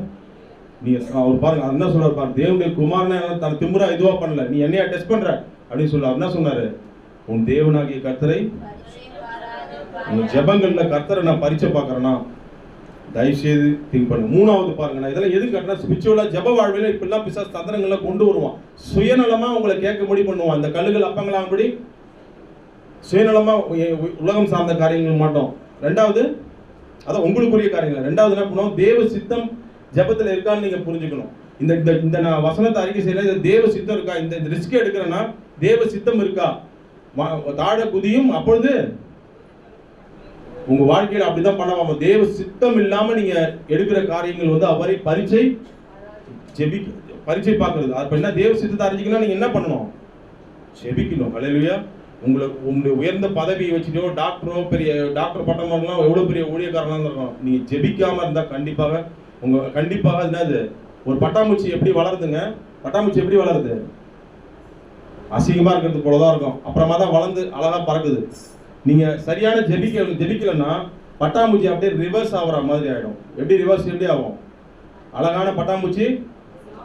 நீ அவர் பாருங்க என்ன சொல்றாரு பாருங்க, தேவனுடைய குமாரனை தன் திமிரா இதுவா பண்ணல, நீ என்னையா டெஸ்ட் பண்ற அப்படின்னு சொல்ல. என்ன சொன்னாரு? உன் தேவனாகிய கர்த்தரை உன் ஜெபங்கள்ல கர்த்தரை நான் பரீட்சை பார்க்கறேன்னா தயவுசெய்து திங்க் பண்ணுங்க. மூணாவது பாருங்க, நான் இதெல்லாம் எதுக்கு கட்டினா ஸ்பிரிச்சுவலா ஜப வாழ்வில் இப்பெல்லாம் பிசாசு தந்திரங்களை கொண்டு வருவான். சுயநலமா உங்களை கேட்க முடி பண்ணுவான். அந்த கல்லுகள் அப்பங்களாம்படி சுயநலமா உலகம் சார்ந்த காரியங்கள் மாட்டோம். ரெண்டாவது அதான் உங்களுக்குரிய காரியங்கள். ரெண்டாவது என்ன பண்ணுவோம், தேவ சித்தம் ஜபத்தில் இருக்கான்னு நீங்க புரிஞ்சுக்கணும். இந்த இந்த இந்த நான் வசனத்தை அறிக்கை செய்யல, இந்த தேவ சித்தம் இருக்கா, இந்த ரிஸ்க் எடுக்கிறேன்னா தேவ சித்தம் இருக்கா, தாழ குதியும் அப்பொழுது உங்க வாழ்க்கையில அப்படிதான் பண்ணுவாங்க. தேவ சித்தம் இல்லாம நீங்க எடுக்கிற காரியங்கள் வந்து அவரை பரீட்சை பார்க்கறது. அப்ப என்ன, தேவ சித்தத்தை அறிஞ்சிக்கணும், நீங்க என்ன பண்ணணும், ஜெபிக்கணும். ஹல்லேலூயா. உங்களுடைய உயர்ந்த பதவியை வச்சுட்டோ டாக்டரோ பெரிய டாக்டர் பட்டம் வாங்கலாம், எவ்வளவு பெரிய ஊழியக்காரலாம் இருக்கும், நீங்க ஜெபிக்காம இருந்தா கண்டிப்பாக என்னது, ஒரு பட்டாம்பூச்சி எப்படி வளருதுங்க, பட்டாம்பூச்சி எப்படி வளருது, அசிங்கமா இருக்கிறது போலதான் இருக்கும், அப்புறமா தான் வளர்ந்து அழகா பறக்குது. நீங்க சரியான ஜெபிக்கலன்னா பட்டாம்பூச்சி அப்படியே ரிவர்ஸ் ஆகிற மாதிரி ஆயிடும். எப்படி ஆகும், அழகான பட்டாம்பூச்சி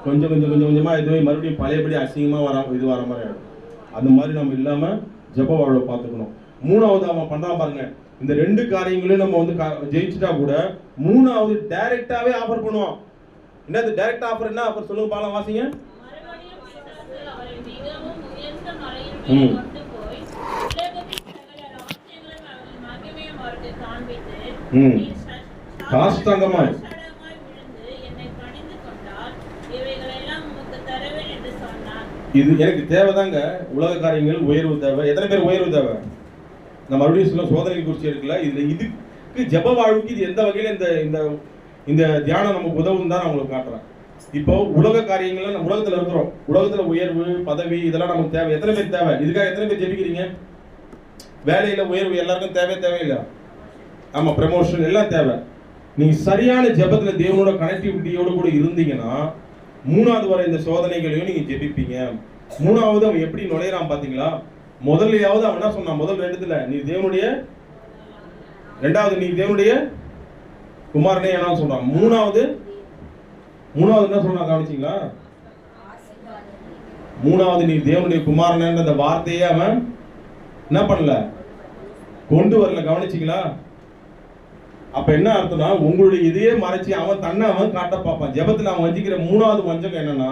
கொஞ்சம் கொஞ்சமா இதுவே மறுபடியும் பழையபடி அசிங்கமா வர மாதிரி ஆயிடும். அந்த மாதிரி நம்ம இல்லாம ஜெப வாழ்வை பார்த்துக்கணும். மூணாவது அவன் பண்றான் பாருங்க, இந்த ரெண்டு காரியங்களையும் நம்ம வந்து ஜெயிச்சுட்டா கூட மூணாவது டைரக்டாவே ஆஃபர் பண்ணுவான். என்னது டைரக்ட் ஆஃபர், என்ன ஆஃபர் சொல்லுங்க பாலாம், வாசிங்க. சாஷ்டாங்கமாய் இது எனக்கு தேவைதாங்க. உலக காரியங்கள் உயர்வு தேவை. எத்தனை பேர் உயர்வு தேவை? நான் மறுபடியும் சொல்ல, சோதனை குறிச்சி எடுக்கல. இதுக்கு ஜப வாழ்வுக்கு இது எந்த வகையில இந்த இந்த தியானம் நமக்கு உதவும் தான் நான் உங்களுக்கு காட்டுறேன். இப்போ உலக காரியங்கள்ல நம்ம உலகத்துல இருக்கிறோம், உலகத்துல உயர்வு பதவி இதெல்லாம் நமக்கு தேவை. எத்தனை பேர் தேவை? இதுக்காக எத்தனை பேர் ஜெபிக்கிறீங்க? வேலையில உயர்வு எல்லாருக்கும் தேவையில்லை? ஆமா, ப்ரமோஷன் எல்லாம் தேவை. நீங்க சரியான ஜெபத்துல தேவனோட கனெக்டிவிட்டியோட கூட இருந்தீங்கன்னா மூணாவது வர இந்த சோதனைகளையும் நீங்க ஜெபிப்பீங்க. மூணாவது அவன் எப்படி நுழையிறான் பாத்தீங்களா? முதல்லையாவது அவன் என்ன சொன்னான், முதல் ரெண்டுத்துல நீ தேவனுடைய, ரெண்டாவது நீ தேவனுடைய குமாரனே என்ன சொல்றான், மூணாவது என்ன சொல்றான் கவனிச்சீங்களா? மூணாவது நீ தேவனுடைய குமாரன் அந்த வார்த்தையே அவன் என்ன பண்ணல, கொண்டு வரல. கவனிச்சீங்களா? அப்ப என்ன அர்த்தம்னா, உங்களுடைய இதையே மறைச்சி அவன் தன்னை அவன் காட்ட பார்ப்பான். ஜெபத்துல அவன் வஞ்சிக்கிற மூணாவது வஞ்சகம் என்னன்னா,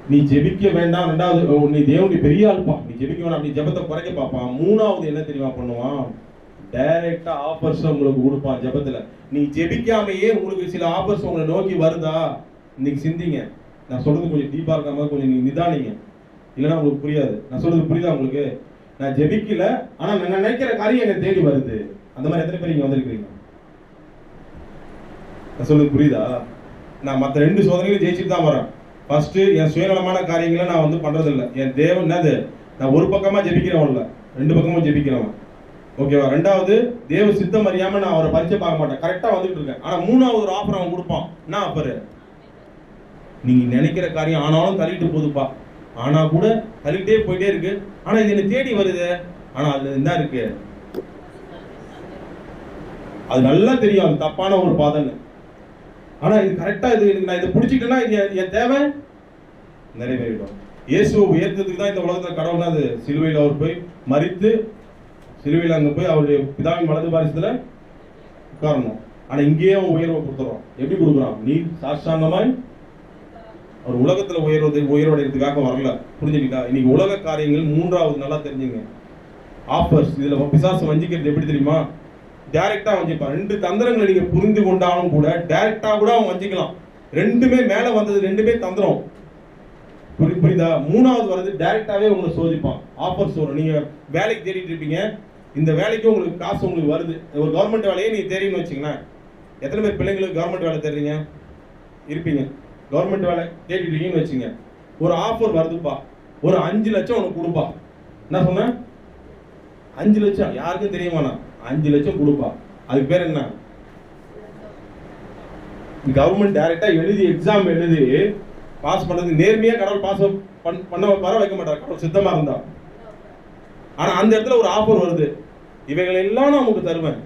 நீ ஜெபிக்க வேண்டாம். ரெண்டாவது நீ தேவனுடைய பெரிய ஆள்பான், நீ ஜெபிக்க வேண்டாம், அப்படி ஜெபத்தை குறைக்க பார்ப்பான். மூணாவது என்ன தெரியுமா பண்ணுவான், டைரக்டா ஆஃபர்ஸ் உங்களுக்கு கொடுப்பான். ஜெபத்துல நீ ஜெபிக்காமையே உங்களுக்கு சில ஆஃபர்ஸ் உங்களை நோக்கி வருதா, இன்னைக்கு சிந்திங்க. நான் சொல்றது கொஞ்சம் டீப்பா இருக்காம கொஞ்சம் நீங்க நிதானிங்க, இல்லைன்னா உங்களுக்கு புரியாது. நான் சொல்றது புரியுதா உங்களுக்கு? நான் ஜெபிக்கல, ஆனா நான் நினைக்கிற காரியம் என்னை தேடி வருது. அந்த மாதிரி எத்தனை பேர் இங்க வந்திருக்கிறீங்க? நான் சொல்றது புரியுதா? நான் மற்ற ரெண்டு சோதனைகளையும் ஜெயிச்சுட்டு தான் வரேன். ஃபர்ஸ்ட் என் சுயநலமான காரியங்களை நான் வந்து பண்றது இல்லை. என் தேவன் என்னது, நான் ஒரு பக்கமா ஜெபிக்கிறவன் இல்லை, ரெண்டு பக்கமும் ஜெபிக்கிறவன். ஓகேவா? ரெண்டாவது தேவ சித்தம் அறியாம நான் அவரை பரிச்சை பார்க்க மாட்டேன், கரெக்டா வந்துட்டு இருக்கேன். ஆனா மூணாவது ஒரு ஆஃபர் அவன் கொடுப்பான். என்ன ஆஃபர்? நீங்க நினைக்கிற காரியம் ஆனாலும் தள்ளிட்டு போகுதுப்பா, ஆனா கூட தள்ளிட்டே போயிட்டே இருக்கு, ஆனா இது என்ன தேடி வருது, ஆனா அது என்ன இருக்கு, அது நல்லா தெரியும் அது தப்பான ஒரு பாதைன்னு. ஆனா இது கரெக்டா, இது நான் இதை பிடிச்சிக்கிட்டேன்னா என் தேவை நிறைவேறிடும். இயேசுவை உயர்த்ததுக்கு தான் இந்த உலகத்துல கடவுள் அது சிலுவையில் அவர் போய் மரித்து, சிலுவையில் அங்க போய் அவருடைய பிதாவின் வலது பாரிசத்துல உட்காரணும். ஆனா இங்கேயே அவன் உயர்வை கொடுத்துறான். எப்படி கொடுக்குறான்? நீ சாஷ்டாங்கமாய் அவர் உலகத்துல உயர்வடைகிறதுக்காக வரல. புரிஞ்சுக்கிட்டா? இன்னைக்கு உலக காரியங்கள் மூன்றாவது நல்லா தெரிஞ்சுங்க, ஆஃபர்ஸ். இதுல பிசாசு வஞ்சிக்கிறது எப்படி தெரியுமா? டைரக்டா வஞ்சிப்பான். ரெண்டு தந்திரங்களை நீங்க புரிந்து கொண்டாலும் கூட டைரக்டா கூட அவன் வஞ்சிக்கலாம். ரெண்டுமே மேல வந்தது, ரெண்டுமே தந்திரம். புரியுதா? மூணாவது வர்றது டைரக்டாவே உங்களை சோதிப்பான். ஆஃபர்ஸ் வரும். நீங்க வேலைக்கு தேடிட்டு இருப்பீங்க, இந்த வேலைக்கு உங்களுக்கு காசு உங்களுக்கு வருது. ஒரு கவர்மெண்ட் வேலையை நீங்க தேடின்னு வச்சுங்களேன். எத்தனை பேர் பிள்ளைங்களுக்கு கவர்மெண்ட் வேலை தேடுறீங்க இருப்பீங்க? கவர்மெண்ட் வேலை தேடிட்டு இருக்கீங்கன்னு வச்சுங்க, ஒரு ஆஃபர் வருதுப்பா, ஒரு 5 லட்சம் உனக்கு கொடுப்பா. என்ன சொன்ன? 5 லட்சம் யாருக்கும் தெரியுமாண்ணா? 5 லட்சம் கொடுப்பா. அதுக்கு பேர் என்ன? கவர்மெண்ட் டைரக்டா எழுதி எக்ஸாம் எழுதி பாஸ் பண்றது. நேர்மையா கடவுள் பாஸ் பண்ண வர வைக்க மாட்டார், கடவுள் சித்தமா இருந்தா. ஆனா அந்த இடத்துல ஒரு ஆஃபர் வருது, இவைகள் எல்லாம் நான் உங்களுக்கு தருவேன்,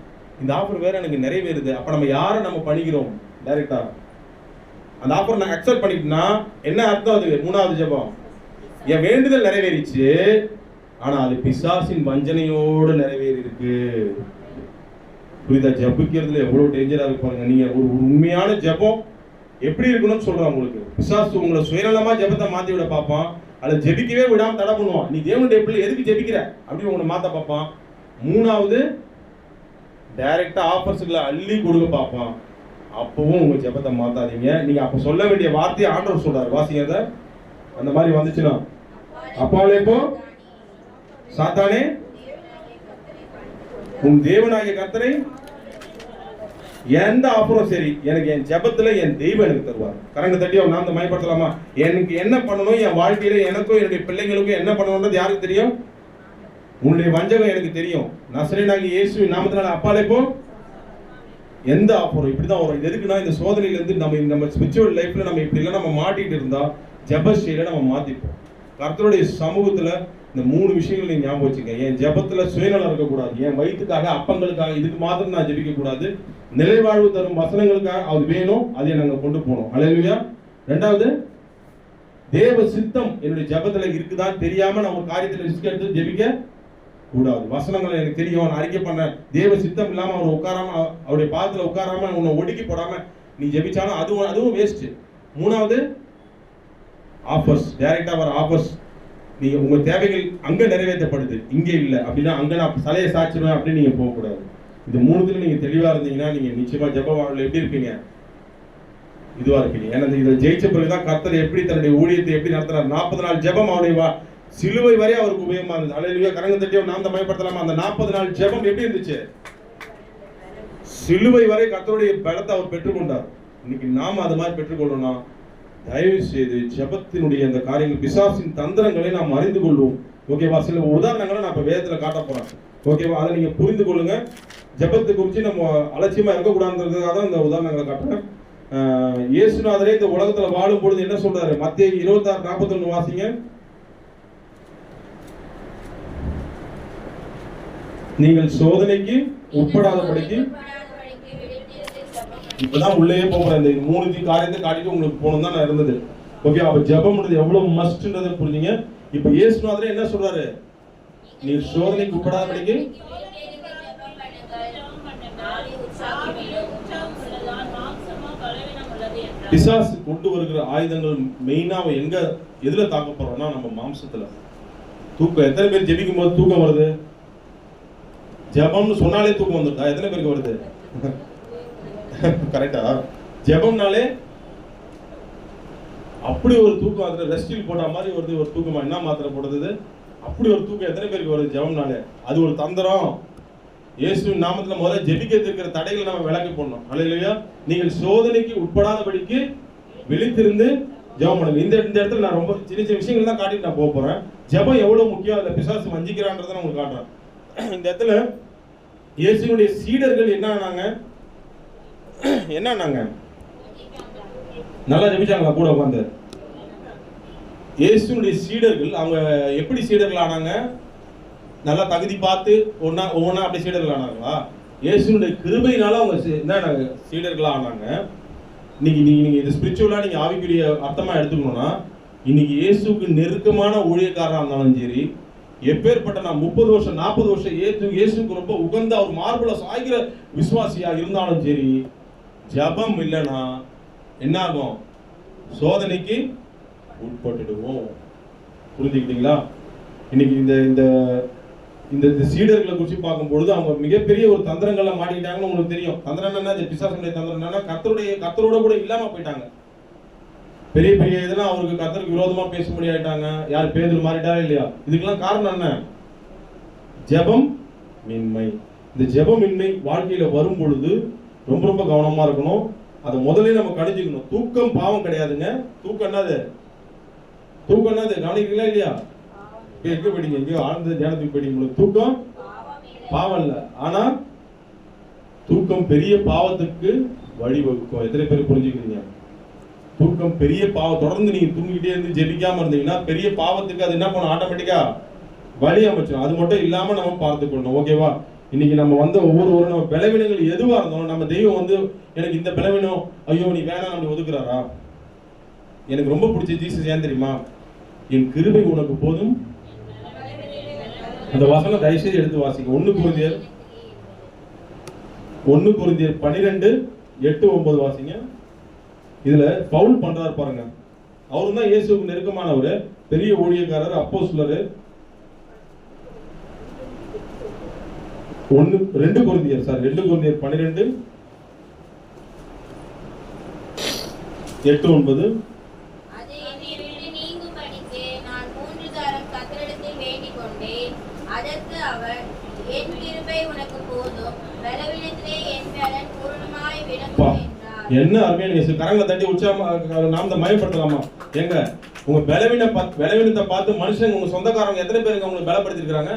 இந்த ஆஃபர் வேற எனக்கு நிறைவேறுது. அப்ப நம்ம யாரை நம்ம பண்ணிக்கிறோம்? டைரக்டா அந்த ஆஃபர் நான் அக்செப்ட் பண்ணிட்டேன்னா என்ன அர்த்தம்? அது மூணாவது ஜெபம். என் வேண்டுதல் நிறைவேறிச்சு, ஆனா அது பிசாசின் வஞ்சனையோடு நிறைவேறி இருக்கு. புரியுதா? ஜெபிக்கிறதுல எவ்வளவு டேஞ்சரா இருக்கு பாருங்க. நீங்க ஒரு உண்மையான ஜெபம் எப்படி இருக்கணும்னு சொல்றேன் உங்களுக்கு. பிசாசு உங்களை சுயநலமா ஜெபத்தை மாத்தி விட பார்ப்பான். அதை ஜெபிக்கவே விடாம தடை பண்ணுவான். நீ தேவனுடைய பிள்ளை எதுக்கு ஜெபிக்கிற அப்படின்னு உங்களை மாத்த பார்ப்பான். மூணாவது, டைரக்டா ஆஃபர்ஸ்களை அள்ளி கொடுக்க பார்ப்பான். அப்பவும் உங்க ஜெபத்தை மாத்தாதீங்க. நீங்க அப்ப சொல்ல வேண்டிய வார்த்தையை ஆண்டவர் சொல்றாரு, வாசிங்க அதை. அந்த மாதிரி வந்துச்சுன்னா, அப்பாலே போ சாத்தானே, உன் தேவனாகிய கர்த்தரை, எந்த ஆஃபரும் சரி, எனக்கு என் ஜெபத்துல என் தெய்வம் எனக்கு தருவார். கரங்க தட்டி அவன் நாம் மயப்படுத்தலாமா? எனக்கு என்ன பண்ணணும், என் வாழ்க்கையில எனக்கும் என்னுடைய பிள்ளைங்களுக்கும் என்ன பண்ணணும்ன்றது யாருக்கு தெரியும்? உன்னுடைய வஞ்சகம் எனக்கு தெரியும். நசரேயனாகிய இயேசுவின் நாமத்தினால அப்பாலே போ. எந்த ஆஃபரும் இப்படிதான் வரும். இது எதுக்குன்னா, இந்த சோதனையில இருந்து நம்ம ஸ்பிரிச்சுவல் லைஃப்ல நம்ம இப்படி எல்லாம் நம்ம மாட்டிட்டு இருந்தா ஜெபஸ்ரீல நம்ம மாத்திப்போம். கர்த்தருடைய சமூகத்துல இந்த 3 விஷயங்கள் நீங்க ஞாபகம் வச்சுக்க. என் ஜெபத்துல சுயநலம் இருக்கக்கூடாது. என் வயிற்றுக்காக, அப்பங்களுக்காக, இதுக்கு மாத்திரம் நான் ஜெபிக்க கூடாது. நிலைவாழ்வு தரும் வசனங்களுக்காக அது வேணும், அதை நாங்க கொண்டு போனோம். அல்லேலூயா. ரெண்டாவது, தேவ சித்தம் என்னுடைய ஜெபத்துல இருக்குதான் தெரியாம நான் ஒரு காரியத்துல ரிஸ்க் எடுத்து ஜெபிக்க கூடாது. வசனங்கள் எனக்கு தெரியும், நான் அறிக்கை பண்ண. தேவ சித்தம் இல்லாம அவர் உட்காராம, அவருடைய பாதத்துல உட்காராம, உன்னை ஒடுக்கி போடாம நீ ஜெபிச்சாலும் அதுவும் வேஸ்ட். மூணாவது, ஆஃபர்ஸ், டைரக்டா வர ஆஃபர்ஸ். நீங்க உங்க தேவைகள் அங்க நிறைவேற்றப்படுது, இங்க இல்ல அப்படின்னா அங்க நான் தலையை சாச்சிடுவேன் அப்படின்னு நீங்க போக கூடாது. இது 3த்துல நீங்க தெளிவா இருந்தீங்கன்னா நீங்க நிச்சயமா ஜெப வாழ்வுல எப்படி இருப்பீங்க? இதுவா இருப்பீங்க. ஏன்னா இதை ஜெயிச்ச பிறகுதான் கர்த்தர் எப்படி தன்னுடைய ஊழியத்தை எப்படி நடத்துறாரு. 40 நாள் ஜெபம் அவருடைய சிலுவை வரை அவருக்கு உபயோகமா இருந்தது. அல்லேலூயா. கரங்க தட்டி நாம் தான் மயப்படுத்தலாமா? அந்த 40 நாள் ஜெபம் எப்படி இருந்துச்சு? சிலுவை வரை கர்த்தருடைய பலத்தை அவர் பெற்றுக்கொண்டார். இன்னைக்கு நாம அது மாதிரி பெற்றுக்கொள்ளணும். தயவு செய்து ஜெபத்தினுடைய அந்த காரியங்கள், பிசாசின் தந்திரங்களை நாம் அறிந்து கொள்வோம். ஓகேவா? சில உதாரணங்களை நான் இப்ப வேதத்துல காட்ட போறேன். ஓகேவா? அதை நீங்க புரிந்து கொள்ளுங்க. ஜெபத்தை குறித்து நம்ம அலட்சியமா இருக்கக்கூடாதுன்றதுக்காக தான் இந்த உதாரணங்களை காட்டுறேன். இயேசுநாதரே இந்த உலகத்துல வாழும் பொழுது என்ன சொல்றாரு? மத்தேயு 26:41 வாசிங்க. நீங்கள் சோதனைக்கு உட்படாதபடிக்கு. இப்பதான் உள்ளே போகிறேன். இந்த 3 காரியத்தை காட்டிட்டு உங்களுக்கு போகணும் தான் நான் இருந்தது. ஓகே, அப்ப ஜெபம்ன்றது எவ்வளவு மஸ்ட்ன்றதை புரிஞ்சுங்க. இப்ப இயேசுநாதரே என்ன சொல்றாரு? நீ சோதனைக்கு உட்படாதபடிக்கு பிசாசு கொண்டு வருகிற ஆயுதங்கள் மெயினா எங்க எதுல தாக்க போறோம்னா நம்ம மாம்சத்துல. தூக்கம். எத்தனை பேர் ஜெபிக்கும் போது தூக்கம் வருது? ஜெபம்னு சொன்னாலே தூக்கம் வந்துட்டா எத்தனை பேருக்கு வருது? கரெக்டா? ஜெபம்னாலே அப்படி ஒரு தூக்கம், அதுல ரெஸ்டில் போட்ட மாதிரி வருது ஒரு தூக்கமா. என்ன மாத்திரை போடுறது? அப்படி ஒரு தூக்கம் எத்தனை பேருக்கு வருது ஜெபம்னாலே? அது ஒரு தந்திரம். இயேசுவின் நாமத்துல முதல்ல ஜெபிக்கிறதுக்கு இருக்கிற தடைகளை நம்ம விலக்கி போடணும். அல்லேலூயா. நீங்கள் சோதனைக்கு உட்படாதபடிக்கு விழித்திருந்து ஜெபம் பண்ணுங்க. இந்த இடத்துல நான் ரொம்ப சின்ன சின்ன விஷயங்கள் தான் காட்டிட்டு நான் போக போறேன். ஜெபம் எவ்வளவு முக்கியம், அதுல பிசாசு வஞ்சிக்கிறான்றதை நான் உங்களுக்கு காட்டுறேன். இந்த இடத்துல இயேசுனுடைய சீடர்கள் என்ன ஆனாங்க? நல்லா ஜெபிச்சாங்களா கூட உட்கார்ந்து? இயேசுனுடைய சீடர்கள் அவங்க எப்படி சீடர்கள் ஆனாங்க? நல்லா தகுதி பார்த்து ஒவ்வொன்னா அப்படி சீடர்கள் ஆனாங்களா? இயேசுனுடைய கிருபையினால அவங்க என்ன சீடர்களா ஆனாங்க. இன்னைக்கு நீங்க இது ஸ்பிரிச்சுவலா நீங்க ஆவிக்குரிய அர்த்தமா எடுத்துக்கணும்னா, இன்னைக்கு இயேசுக்கு நெருக்கமான ஊழியக்காரனா இருந்தாலும் சரி, எப்பேற்பட்ட நான் 30 வருஷம் 40 வருஷம் இயேசுக்கு ரொம்ப உகந்த அவர் மார்புல சாய்கிற விசுவாசியா இருந்தாலும் சரி, ஜெபம் இல்லைன்னா என்ன ஆகும்? சோதனைக்கு உட்பட்டுடுவோம். புரிஞ்சுக்கிட்டீங்களா? இன்னைக்கு இந்த இந்த சீடர்களை குறித்து பார்க்கும்பொழுது அவங்க மிகப்பெரிய ஒரு தந்திரங்கள்ல மாட்டிக்கிட்டாங்கன்னு உங்களுக்கு தெரியும். தந்திரம் என்ன? பிசாசுடைய தந்திரம் என்னன்னா, கர்த்தரோட கூட இல்லாம போயிட்டாங்க. பெரிய பெரிய இதெல்லாம் அவருக்கு கர்த்தருக்கு விரோதமா பேச முடியாட்டாங்க. யார்? பேதுரு மாறிட்டா இல்லையா? இதுக்கெல்லாம் காரணம் என்ன? ஜெபம் மின்மை. இந்த ஜெபமின்மை வாழ்க்கையில வரும் பொழுது ரொம்ப ரொம்ப கவனமா இருக்கணும். அதை முதல்ல நம்ம கடிஞ்சுக்கணும். தூக்கம் பாவம் கிடையாதுங்க. தூக்கம் என்னது? கவனிக்கிறீங்களா இல்லையா? எங்க போயிட்டீங்க? எங்கேயோ ஆழ்ந்த தியானத்துக்கு போயிட்டீங்க. தூக்கம் பாவம் இல்ல, ஆனா தூக்கம் பெரிய பாவத்துக்கு வழிவகுக்கும். எத்தனை பேர் புரிஞ்சுக்கிறீங்க? தூக்கம் பெரிய பாவம். தொடர்ந்து நீங்க தூங்கிட்டே இருந்து ஜெபிக்காம இருந்தீங்கன்னா பெரிய பாவத்துக்கு அது என்ன பண்ணும்? ஆட்டோமேட்டிக்கா வழி அமைச்சிடும். அது மட்டும் இல்லாம நம்ம பார்த்துக்கணும். ஓகேவா? இன்னைக்கு நம்ம ஒவ்வொரு நம்ம பலவீனங்கள் எதுவா இருந்தாலும் நம்ம தெய்வம் எனக்கு இந்த பலவீனம், ஐயோ நீ வேணாம் அப்படி ஒதுக்குறாரா? எனக்கு ரொம்ப பிடிச்ச ஜீசஸ் ஏன் தெரியுமா? என் கிருபை உனக்கு போதும். அந்த வசனம் தயவுசெய்து எடுத்து வாசிங்க. 1 கொரிந்தியர் 1 கொரிந்தியர் 12:8-9 வாசிங்க. இதுல பவுல் பண்றாரு பாருங்க. அவரு தான் இயேசுவுக்கு நெருக்கமானவர், பெரிய ஊழியக்காரர், அப்போஸ்தலர். 2 கொரிந்தியர் 12:8-9. அதற்கு அவர், என் கிருபை உனக்கு போதும், பலவீனத்திலே என் பலன் பூரணமாய் விளங்கும் என்றார். என்ன அருமையான இயேசு. கரங்களை தட்டி உற்சாகமா நாம மயப்படுத்தலாமா? எங்க உங்க பலவீனத்தை பார்த்து மனுஷங்க, உங்க சொந்தக்காரங்க எத்தனை பேருக்கு உங்களுக்கு பலப்படுத்தி இருக்காங்க?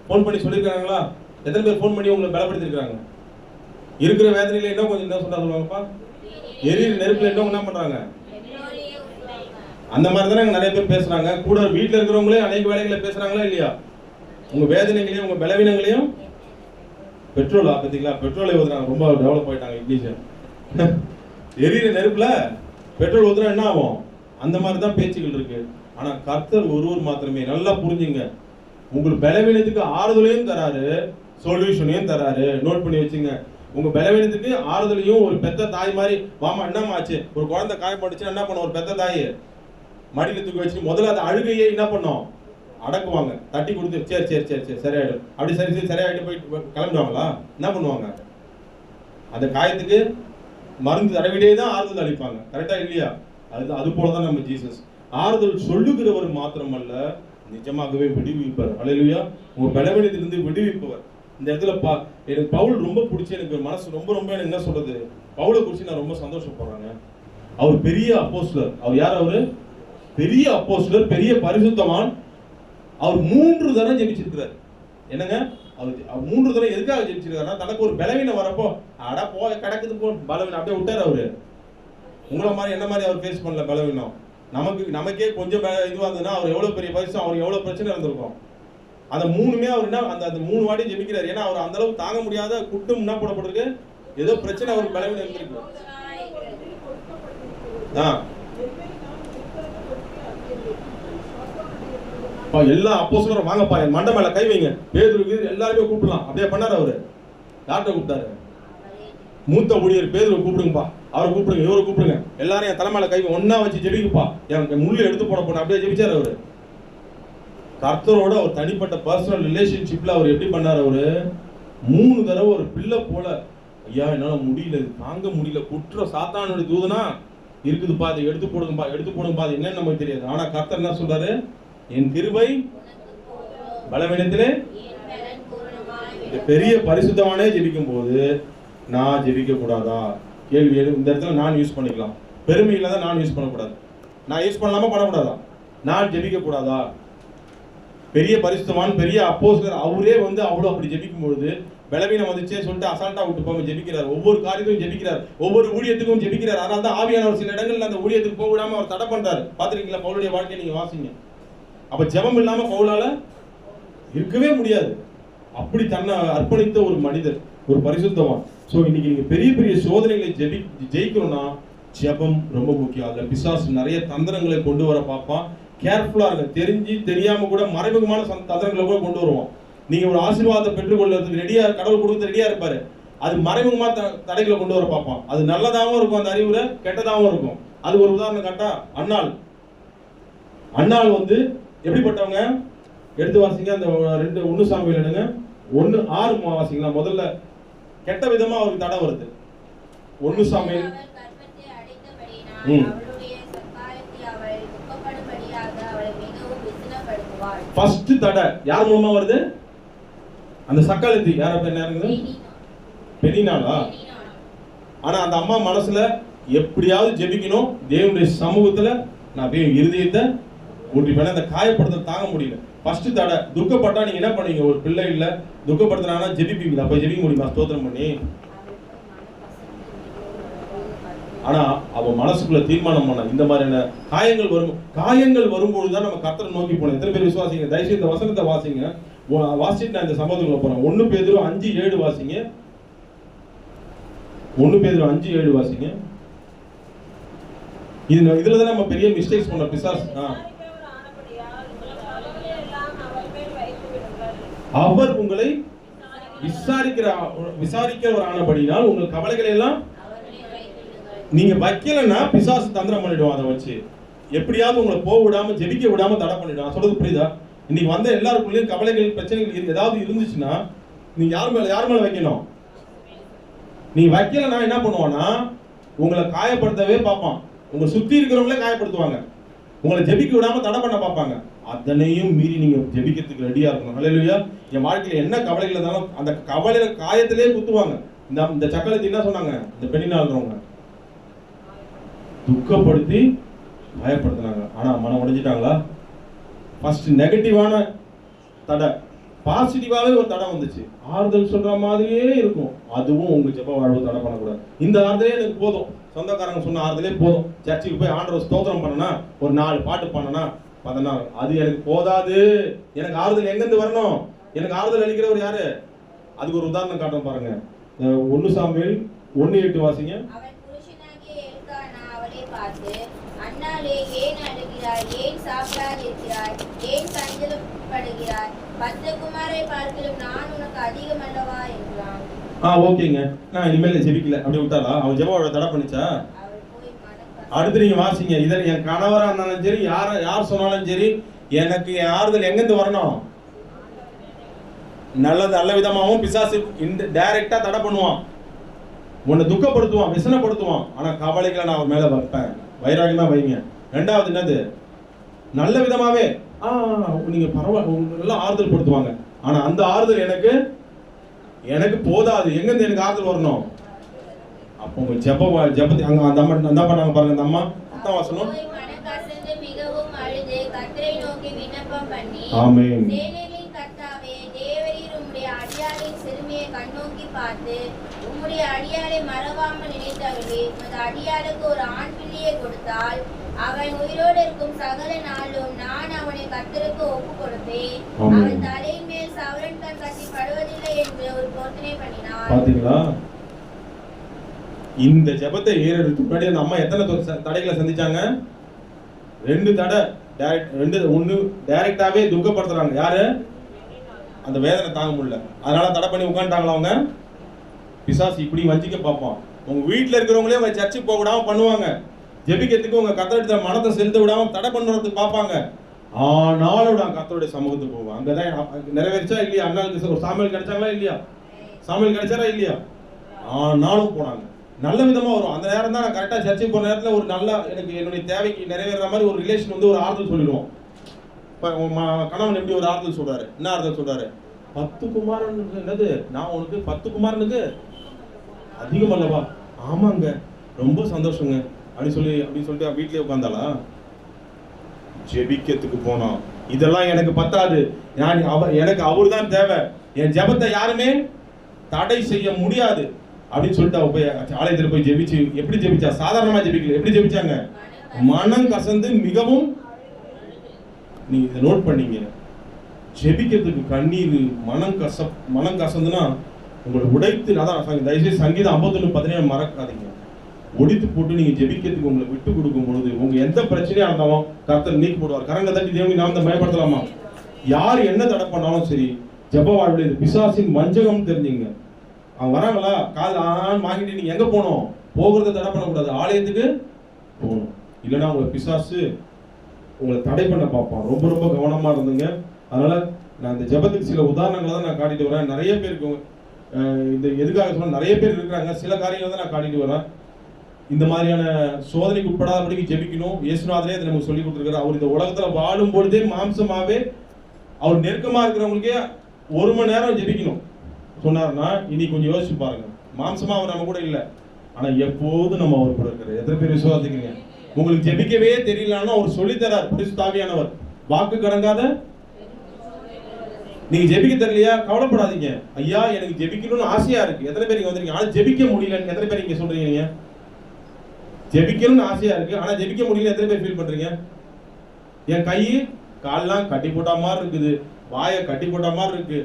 போன் பண்ணி சொல்லிருக்காங்களா? எத்தனை பேர் போன் பண்ணி உங்களுக்கு பலப்படுத்தி இருக்காங்க? இருக்கிற வேதனையில என்ன கொஞ்சம் என்ன சொல்றாங்கப்பா, எரியிற நெருப்புல என்ன பண்றாங்க? அந்த மாதிரி தானே நிறைய பேர் பேசுறாங்க. கூட வீட்டுல இருக்கிறவங்களே அநேக வேலைகளை பேசுறாங்களா இல்லையா? உங்க வேதனைகளையும் உங்க பலவீனங்களையும் பெட்ரோலா பார்த்தீங்களா? பெட்ரோலை ஊத்துறாங்க. ரொம்ப டெவலப் ஆயிட்டாங்க இங்கிலீஷ். எரியிற நெருப்புல பெட்ரோல் ஊத்துனா என்ன ஆகும்? அந்த மாதிரி தான் பேச்சுகள் இருக்கு. ஆனா கர்த்தர் ஒருவர் மாத்திரமே. நல்லா புரிஞ்சுங்க, உங்களுக்கு பலவீனத்துக்கு ஆறுதலையும் தராரு, சொல்யூஷனையும் தராரு. நோட் பண்ணி வச்சுங்க. உங்க பலவீனத்துக்கு ஆறுதலையும், ஒரு பெத்த தாய் மாதிரி, வாமா என்னமா ஆச்சு, ஒரு குழந்தை காயப்பட்டுச்சுன்னா என்ன பண்ணும்? ஒரு பெத்த தாய் மடியில தூக்கி வச்சு முதல்ல அந்த அழுகையை என்ன பண்ணும்? அடக்குவாங்க. தட்டி கொடுத்து சரி சரி சரி சரி சரியாயிடும், அப்படி சரி சரி சரியாயிட்டு போயிட்டு கிளம்பிடுவாங்களா? என்ன பண்ணுவாங்க? அந்த காயத்துக்கு மருந்து தடவிட்டே தான் ஆறுதல் அளிப்பாங்க. கரெக்டா இல்லையா? அது போலதான் நம்ம ஜீசஸ். ஆறுதல் சொல்லுகிறவர் மாத்திரமல்ல, நிஜமாகவே விடுவிப்பவர். அல்லேலூயா. உங்க பலவீனத்திலிருந்து விடுவிப்பவர். இந்த இடத்துல எனக்கு பவுல் ரொம்ப பிடிச்சி, எனக்கு மனசு ரொம்ப எனக்கு என்ன சொல்றது, பவுலை குறிச்சு நான் ரொம்ப சந்தோஷப்படுறாங்க. அவர் பெரிய அப்போஸ்தலர். அவர் யார்? அவரு பெரிய அப்போஸ்தலர், பெரிய பரிசுத்தவான். அவர் 3 தடவை ஜெபிச்சிருக்கிறார். என்னங்க, அவர் 3 தடவை எதுக்காக ஜெபிச்சிருக்காருன்னா, தனக்கு ஒரு பலவீனம் வரப்போ அட போ கிடக்குது போ பலவீனம் அப்படியே விட்டார். அவரு உங்களை மாதிரி என்ன மாதிரி அவர் ஃபேஸ் பண்ணல பலவீனம். நமக்கே கொஞ்சம் இதுவாக இருந்ததுன்னா அவர் எவ்வளவு பெரிய பரிசு, அவருக்கு எவ்வளவு பிரச்சனை இருந்திருக்கும். அந்த 3மே அவர் என்ன அந்த 3 வாட்டி ஜெபிக்கிறார். ஏன்னா அவர் அந்த அளவுக்கு தாங்க முடியாத குட்டும் என்ன போடப்பட்டிருக்கு, ஏதோ பிரச்சனை அவருக்கு பலவீனம் இருந்திருக்கு. எல்லா அப்போஸ்தலரும் வாங்கப்பா என் மண்டை மேல கை வைங்க, பேதுரு எல்லாருமே கூப்பிடலாம். அப்படியே பண்ணாரு. அவரு யார்கிட்ட கூப்பிட்டாரு? மூத்த ஊழியர் பேதுரு கூப்பிடுங்கப்பா, அவரை கூப்பிடுங்க, இவரை கூப்பிடுங்க, எல்லாரும் என் தலைமையில கை ஒன்னா வச்சு ஜெபிக்குப்பா, எனக்கு முள்ளு எடுத்து போட போன அப்படியே ஜெபிச்சாரு. அவரு கர்த்தரோட ஒரு தனிப்பட்ட பர்சனல் ரிலேஷன்ஷிப்ல அவர் எப்படி பண்ணாரு? அவரு 3 தடவை ஒரு பிள்ளை போல, ஐயா என்னால முடியல, தாங்க முடியல, குற்ற சாத்தானுடைய தூதனா இருக்குதுப்பா, அதை எடுத்து போடுங்கப்பா, அது என்னன்னு நமக்கு தெரியாது. ஆனா கர்த்தர் என்ன சொல்றாரு? என் கிருபை பலவீனத்திலே. பெரிய பரிசுத்தவானே ஜெபிக்கும் போது நான் ஜெபிக்க கூடாதா? கேள்வி இந்த இடத்துல நான் யூஸ் பண்ணிக்கலாம். பெருமையில தான் நான் யூஸ் பண்ணக்கூடாது. நான் யூஸ் பண்ணலாமா பண்ணக்கூடாதா? நான் ஜெபிக்க கூடாதா? பெரிய பரிசுத்தவான், பெரிய அப்போஸ்தலர், அவரே அவ்வளோ அப்படி ஜெபிக்கும் பொழுது பலவீனம் வந்துச்சே சொல்லிட்டு அசால்ட்டா விட்டு போக ஜெபிக்கிறார். ஒவ்வொரு காரியத்தையும் ஜெபிக்கிறார், ஒவ்வொரு ஊழியத்துக்கும் ஜெபிக்கிறார். அதனால தான் ஆவியானவர் சில இடங்கள்ல அந்த ஊழியத்துக்கு போக விடாம அவர் தடை பண்றாரு. பாத்துருக்கீங்களா? பவுலுடைய வாழ்க்கையை நீங்க வாசிங்க. அப்ப ஜெபம் இல்லாம பவுலால இருக்கவே முடியாது. அப்படி தன்னை அர்ப்பணித்த ஒரு மனிதர், ஒரு பரிசுத்தவான். சோ இன்னைக்கு நீங்க பெரிய பெரிய சோதனைகளை ஜெயிக்கணும்னா ஜெபம் ரொம்ப முக்கியம். அதுல பிசாசு நிறைய தந்திரங்களை கொண்டு வர பார்ப்பான். கேர்ஃபுல்லா இருங்க. தெரிஞ்சு தெரியாம கூட மறைமுகமான தந்திரங்களை கூட கொண்டு வருவோம். நீங்க ஒரு ஆசீர்வாதத்தை பெற்றுக்கொள்றதுக்கு ரெடியா, கடவுள் கொடுத்து ரெடியா இருப்பாரு. அது மறைமுகமா தடைகளை கொண்டு வர பார்ப்பான். அது நல்லதாகவும் இருக்கும், அந்த அறிவுரை கெட்டதாகவும் இருக்கும். அது ஒரு உதாரணம் காட்டா, அன்னாள் எப்படிப்பட்டவங்க? எடுத்து வாசிங்க. அந்த 1 சாமுவேல் எடுங்க, 1:6 வாசிங்களா. முதல்ல கெட்ட விதமா அவருக்கு தடை வருது. 1 சாமுவேல் ஃபர்ஸ்ட் தடை யார் மூலமா வருது? அந்த சக்காலத்தி யார பேர் யாருங்க? பெனினாலா? ஆனா அந்த அம்மா மனசுல எப்படியாவது ஜெபிக்கணும், தேவனுடைய சமூகத்துல நான் போய் இருதயத்தை ஊட்டி பண்ண, அந்த காயப்படுத்த தாங்க முடியல. ஃபர்ஸ்ட் தடை. துக்கப்பட்டா நீங்க என்ன பண்ணுவீங்க? ஒரு பிள்ளை இல்ல துக்கப்படுத்தினா ஜெபிப்பீங்களா? அப்ப ஜெபிக்க முடியுமா ஸ்தோத்திரம் பண்ணி? ஆனா அவ மனசுக்குள்ள தீர்மானம் பண்ண, இந்த மாதிரியான காயங்கள் வரும்போது தான் நம்ம கர்த்தரை நோக்கி போனோம். எத்தனை பேர் விசுவாசிங்க? தயவுசெய்து இந்த வசனத்தை வாசிங்க. வாசிட்டு நான் இந்த சம்பவத்துக்குள்ள போறேன். 1 பேதுரு 5:7 வாசிங்க. 1 பேதுரு 5:7 வாசிங்க. இதுல தான் நம்ம பெரிய மிஸ்டேக்ஸ் பண்ண பிசாசு. அவர் உங்களை விசாரிக்கிறவர் ஆனபடினால் உங்கள் கவலைகளை எல்லாம் நீங்க வைக்கலன்னா பிசாசு தந்திரம் பண்ணிடுவோம். அதை வச்சு எப்படியாவது உங்களை போக விடாம ஜெபிக்க விடாம தடை பண்ணிடுவோம். சொல்றது புரியுதா? இன்னைக்கு வந்த எல்லாருக்குள்ளேயும் கவலைகள் பிரச்சனைகள் ஏதாவது இருந்துச்சுன்னா நீங்க யார் மேல வைக்கணும்? நீ வைக்கலன்னா என்ன பண்ணுவான்னா உங்களை காயப்படுத்தவே பார்ப்பான். உங்களை சுத்தி இருக்கிறவங்களே காயப்படுத்துவாங்க. உங்களை ஜெபிக்க விடாம தடை பண்ண பார்ப்பாங்க. அதனையும் மீறி நீங்க ஜெபிக்கிறதுக்கு ரெடியா இருக்கணும். ஹல்லேலூயா. என் வாழ்க்கையில என்ன கவலைகள் இருந்தாலும் அந்த கவலையில காயத்திலே குத்துவாங்க. இந்த சக்கரத்தை என்ன சொன்னாங்க? இந்த பெண்ணினால்றவங்க துக்கப்படுத்தி பயப்படுத்தினாங்க. ஆனா மனம் உடைஞ்சிட்டாங்களா? ஃபர்ஸ்ட் நெகட்டிவான தடை, பாசிட்டிவாவே ஒரு தடை வந்துச்சு. ஆறுதல் சொல்ற மாதிரியே இருக்கும். அதுவும் உங்க ஜெப வாழ்வு தடை பண்ணக்கூடாது. இந்த ஆறுதலே எனக்கு போதும், சொந்தக்காரங்க சொன்ன ஆறுதலே போதும். சர்ச்சுக்கு போய் ஆண்டவர் ஸ்தோத்திரம் பண்ணனா, ஒரு 4 பாட்டு பண்ணனா 14, அது எனக்கு போதாது. எனக்கு ஆறுதல் எங்கிருந்து வரணும்? எனக்கு ஆறுதல் அளிக்கிறவர் யாரு? அதுக்கு ஒரு உதாரணம் காட்டுறோம் பாருங்க. 1 சாமுவேல் 1:8 வாசிங்க. அவன் புருஷனாகிய எல்கானா அவளை பார்த்து, அன்னாளே ஏன் அழுகிறாய்? ஏன் சாப்பிடாதிருக்கிறாய்? ஏன் சஞ்சலப்படுகிறாய்? 10 குமாரை பார்க்கிலும் நான் உனக்கு அதிகம் அல்லவா என்றான். ஓகேங்க, நான் இனிமேல் ஜெபிக்கல அப்படி விட்டாளா? அவன் ஜெபாவோட தடை பண்ணிச்சா? அடுத்து நீங்க வாசிங்க. இதை என் கணவரா இருந்தாலும் சரி, யார் சொன்னாலும் சரி, எனக்கு என் ஆறுதல் எங்கிருந்து வரணும்? நல்ல விதமாகவும் பிசாசு டைரக்டா தடை பண்ணுவான், உன்னை துக்கப்படுத்துவான், விசனப்படுத்துவான். ஆனா கவலைகளை நான் அவர் மேல வைப்பேன். வைராகியமா வைங்க. 2வது என்னது? நல்ல விதமாவே நீங்க பரவாயில்ல எல்லாம் ஆறுதல் படுத்துவாங்க. ஆனா அந்த ஆறுதல் எனக்கு போதாது. எங்கிருந்து எனக்கு ஆறுதல் வரணும்? அப்போ உங்க ஜெபத்தை அங்க அந்த அம்மா என்ன பண்ணாங்க பாருங்க. அந்த அம்மா 10ஆம் வசனம். மனக்கசந்து மிகவும் அழுது கர்த்தரை நோக்கி விண்ணப்பம் பண்ணி, ஆமென். சேனைகளின் கர்த்தாவே, தேவரீர் உம்முடைய அடியாளின் சிறுமியை கண்ணோக்கி பார்த்து உம்முடைய அடியாளை மறவாமல் நினைத்தவர்களே, உமது அடியாளுக்கு ஒரு ஆண் பிள்ளையை கொடுத்தால் அவன் உயிரோடு இருக்கும் சகல நாளும் நான் அவனை கர்த்தருக்கு ஒப்பு கொடுப்பேன். அவன் தலையின் மேல் சவரன் கண் கட்டி படுவதில்லை என்று ஒரு பொருத்தனை பண்ணினார். பாத்தீங்களா? இந்த ஜெபத்தை ஏறெடுத்து முன்னாடி அந்த அம்மா எத்தனை தடைகளை சந்திச்சாங்க? 2 தடை. ஒண்ணு டைரக்டாவே துக்கப்படுத்துறாங்க. யாரு? அந்த வேதனை தாங்க முடியல, அதனால தடை பண்ணி உட்காந்துட்டாங்களா அவங்க. பிசாசு இப்படி வஞ்சிக்க பார்ப்பான். உங்க வீட்டுல இருக்கிறவங்களே உங்க சர்ச்சுக்கு போக விடாம பண்ணுவாங்க. ஜெபிக்கிறதுக்கு உங்க கர்த்தருடைய மனத்தை செலுத்த விடாம தடை பண்ணுறதுக்கு பார்ப்பாங்க. ஆனாலும் நான் கர்த்தருடைய சமூகத்துக்கு போவேன். அங்கதான் நிறைவேறிச்சா இல்லையா? அண்ணாளுக்கு ஒரு சாமியல் கிடைச்சாங்களா இல்லையா? சாமியல் கிடைச்சாரா இல்லையா? ஆனாலும் போனாங்க. நல்ல விதமா வரும். அந்த நேரம் தான் நான் கரெக்டா சர்ச்சுக்கு போன நேரத்துல ஒரு நல்ல எனக்கு என்னுடைய தேவைக்கு நிறைவேற மாதிரி ஒரு ரிலேஷன் வந்து ஒரு ஆறுதல் சொல்லிடுவோம். கணவன் எப்படி ஒரு ஆறுதல் சொல்றாரு? என்ன ஆறுதல் சொல்றாரு? 10 குமாரன் என்னது? நான் உனக்கு 10 குமாரனுக்கு அதிகம் அல்லவா? ஆமாங்க, ரொம்ப சந்தோஷங்க அப்படின்னு சொல்லிட்டு வீட்லயே உட்கார்ந்தாளா? ஜெபிக்கிறதுக்கு போனோம். இதெல்லாம் எனக்கு பத்தாது, எனக்கு அவர் தான் தேவை. என் ஜெபத்தை யாருமே தடை செய்ய முடியாது அப்படின்னு சொல்லிட்டு அவ போய் ஆலயத்தில் போய் ஜெபிச்சு. எப்படி ஜெபிச்சா? சாதாரணமா ஜெபிக்கல. எப்படி ஜெபிச்சாங்க? மனம் கசந்து மிகவும். நீங்க இதை நோட் பண்ணீங்க. ஜெபிக்கிறதுக்கு கண்ணீர், மனம் கசந்துனா உங்களை உடைத்து, அதான் தயவுசெய்து சங்கீதம் 51:17 மறக்காதீங்க. ஒடித்து போட்டு நீங்க ஜெபிக்கிறதுக்கு உங்களை விட்டு கொடுக்கும் பொழுது உங்க எந்த பிரச்சனையா இருந்தாலும் கர்த்தர் நீக்கி போடுவார். கரங்க தட்டி தேவனை நாமத்தை பயன்படுத்தலாமா? யார் என்ன தடை பண்ணாலும் சரி, ஜெப வாழ்வில் பிசாசின் வஞ்சகம் தெரிஞ்சுங்க. அவங்க வராங்களா, கால் வாங்கிட்டு நீங்க எங்க போகணும்? போகிறத தடை பண்ணக்கூடாது, ஆலயத்துக்கு போகணும். இல்லைன்னா உங்களை பிசாசு உங்களை தடை பண்ண பார்ப்பான். ரொம்ப ரொம்ப கவனமா இருந்துங்க. அதனால நான் இந்த ஜெபத்துக்கு சில உதாரணங்களை தான் நான் காட்டிட்டு வரேன். நிறைய பேருக்கு இந்த எதுக்காக சொன்ன நிறைய பேர் இருக்கிறாங்க. சில காரியங்களை தான் நான் காட்டிட்டு வரேன். இந்த மாதிரியான சோதனைக்கு உட்படாதபடிக்கு ஜெபிக்கணும். இயேசுநாதரே அதை நமக்கு சொல்லி கொடுத்துருக்காரு. அவர் இந்த உலகத்துல வாழும் பொழுதே மாம்சமாவே அவர் நெருக்கமா இருக்கிறவங்களுக்கே 1 மணி நேரம் ஜெபிக்கணும் சொன்னார்னா, இனி கொஞ்சம் யோசிச்சு பாருங்க. மாம்சமா அவர் நம்ம கூட இல்லை, ஆனா எப்போதும் நம்ம அவர் கூட இருக்கிறார். எத்தனை பேர் விசுவாசிக்கிறீங்க? உங்களுக்கு ஜெபிக்கவே தெரியலன்னா அவர் சொல்லித்தரார். பரிசுத்த ஆவியானவர் வாக்கு கடங்காத. நீங்க ஜெபிக்க தெரியலையா? கவலைப்படாதீங்க. ஐயா எனக்கு ஜெபிக்கணும்னு ஆசையா இருக்கு. எத்தனை பேர் இங்க வந்திருக்கீங்க? ஆனா ஜெபிக்க முடியலன்னு எத்தனை பேர் இங்க சொல்றீங்க? நீங்க ஜெபிக்கணும்னு ஆசையா இருக்கு, ஆனா ஜெபிக்க முடியல எத்தனை பேர் ஃபீல் பண்றீங்க? என் கை கால்லாம் கட்டி போட்ட மாதிரி இருக்குது, வாயை கட்டி போட்ட மாதிரி இருக்கு,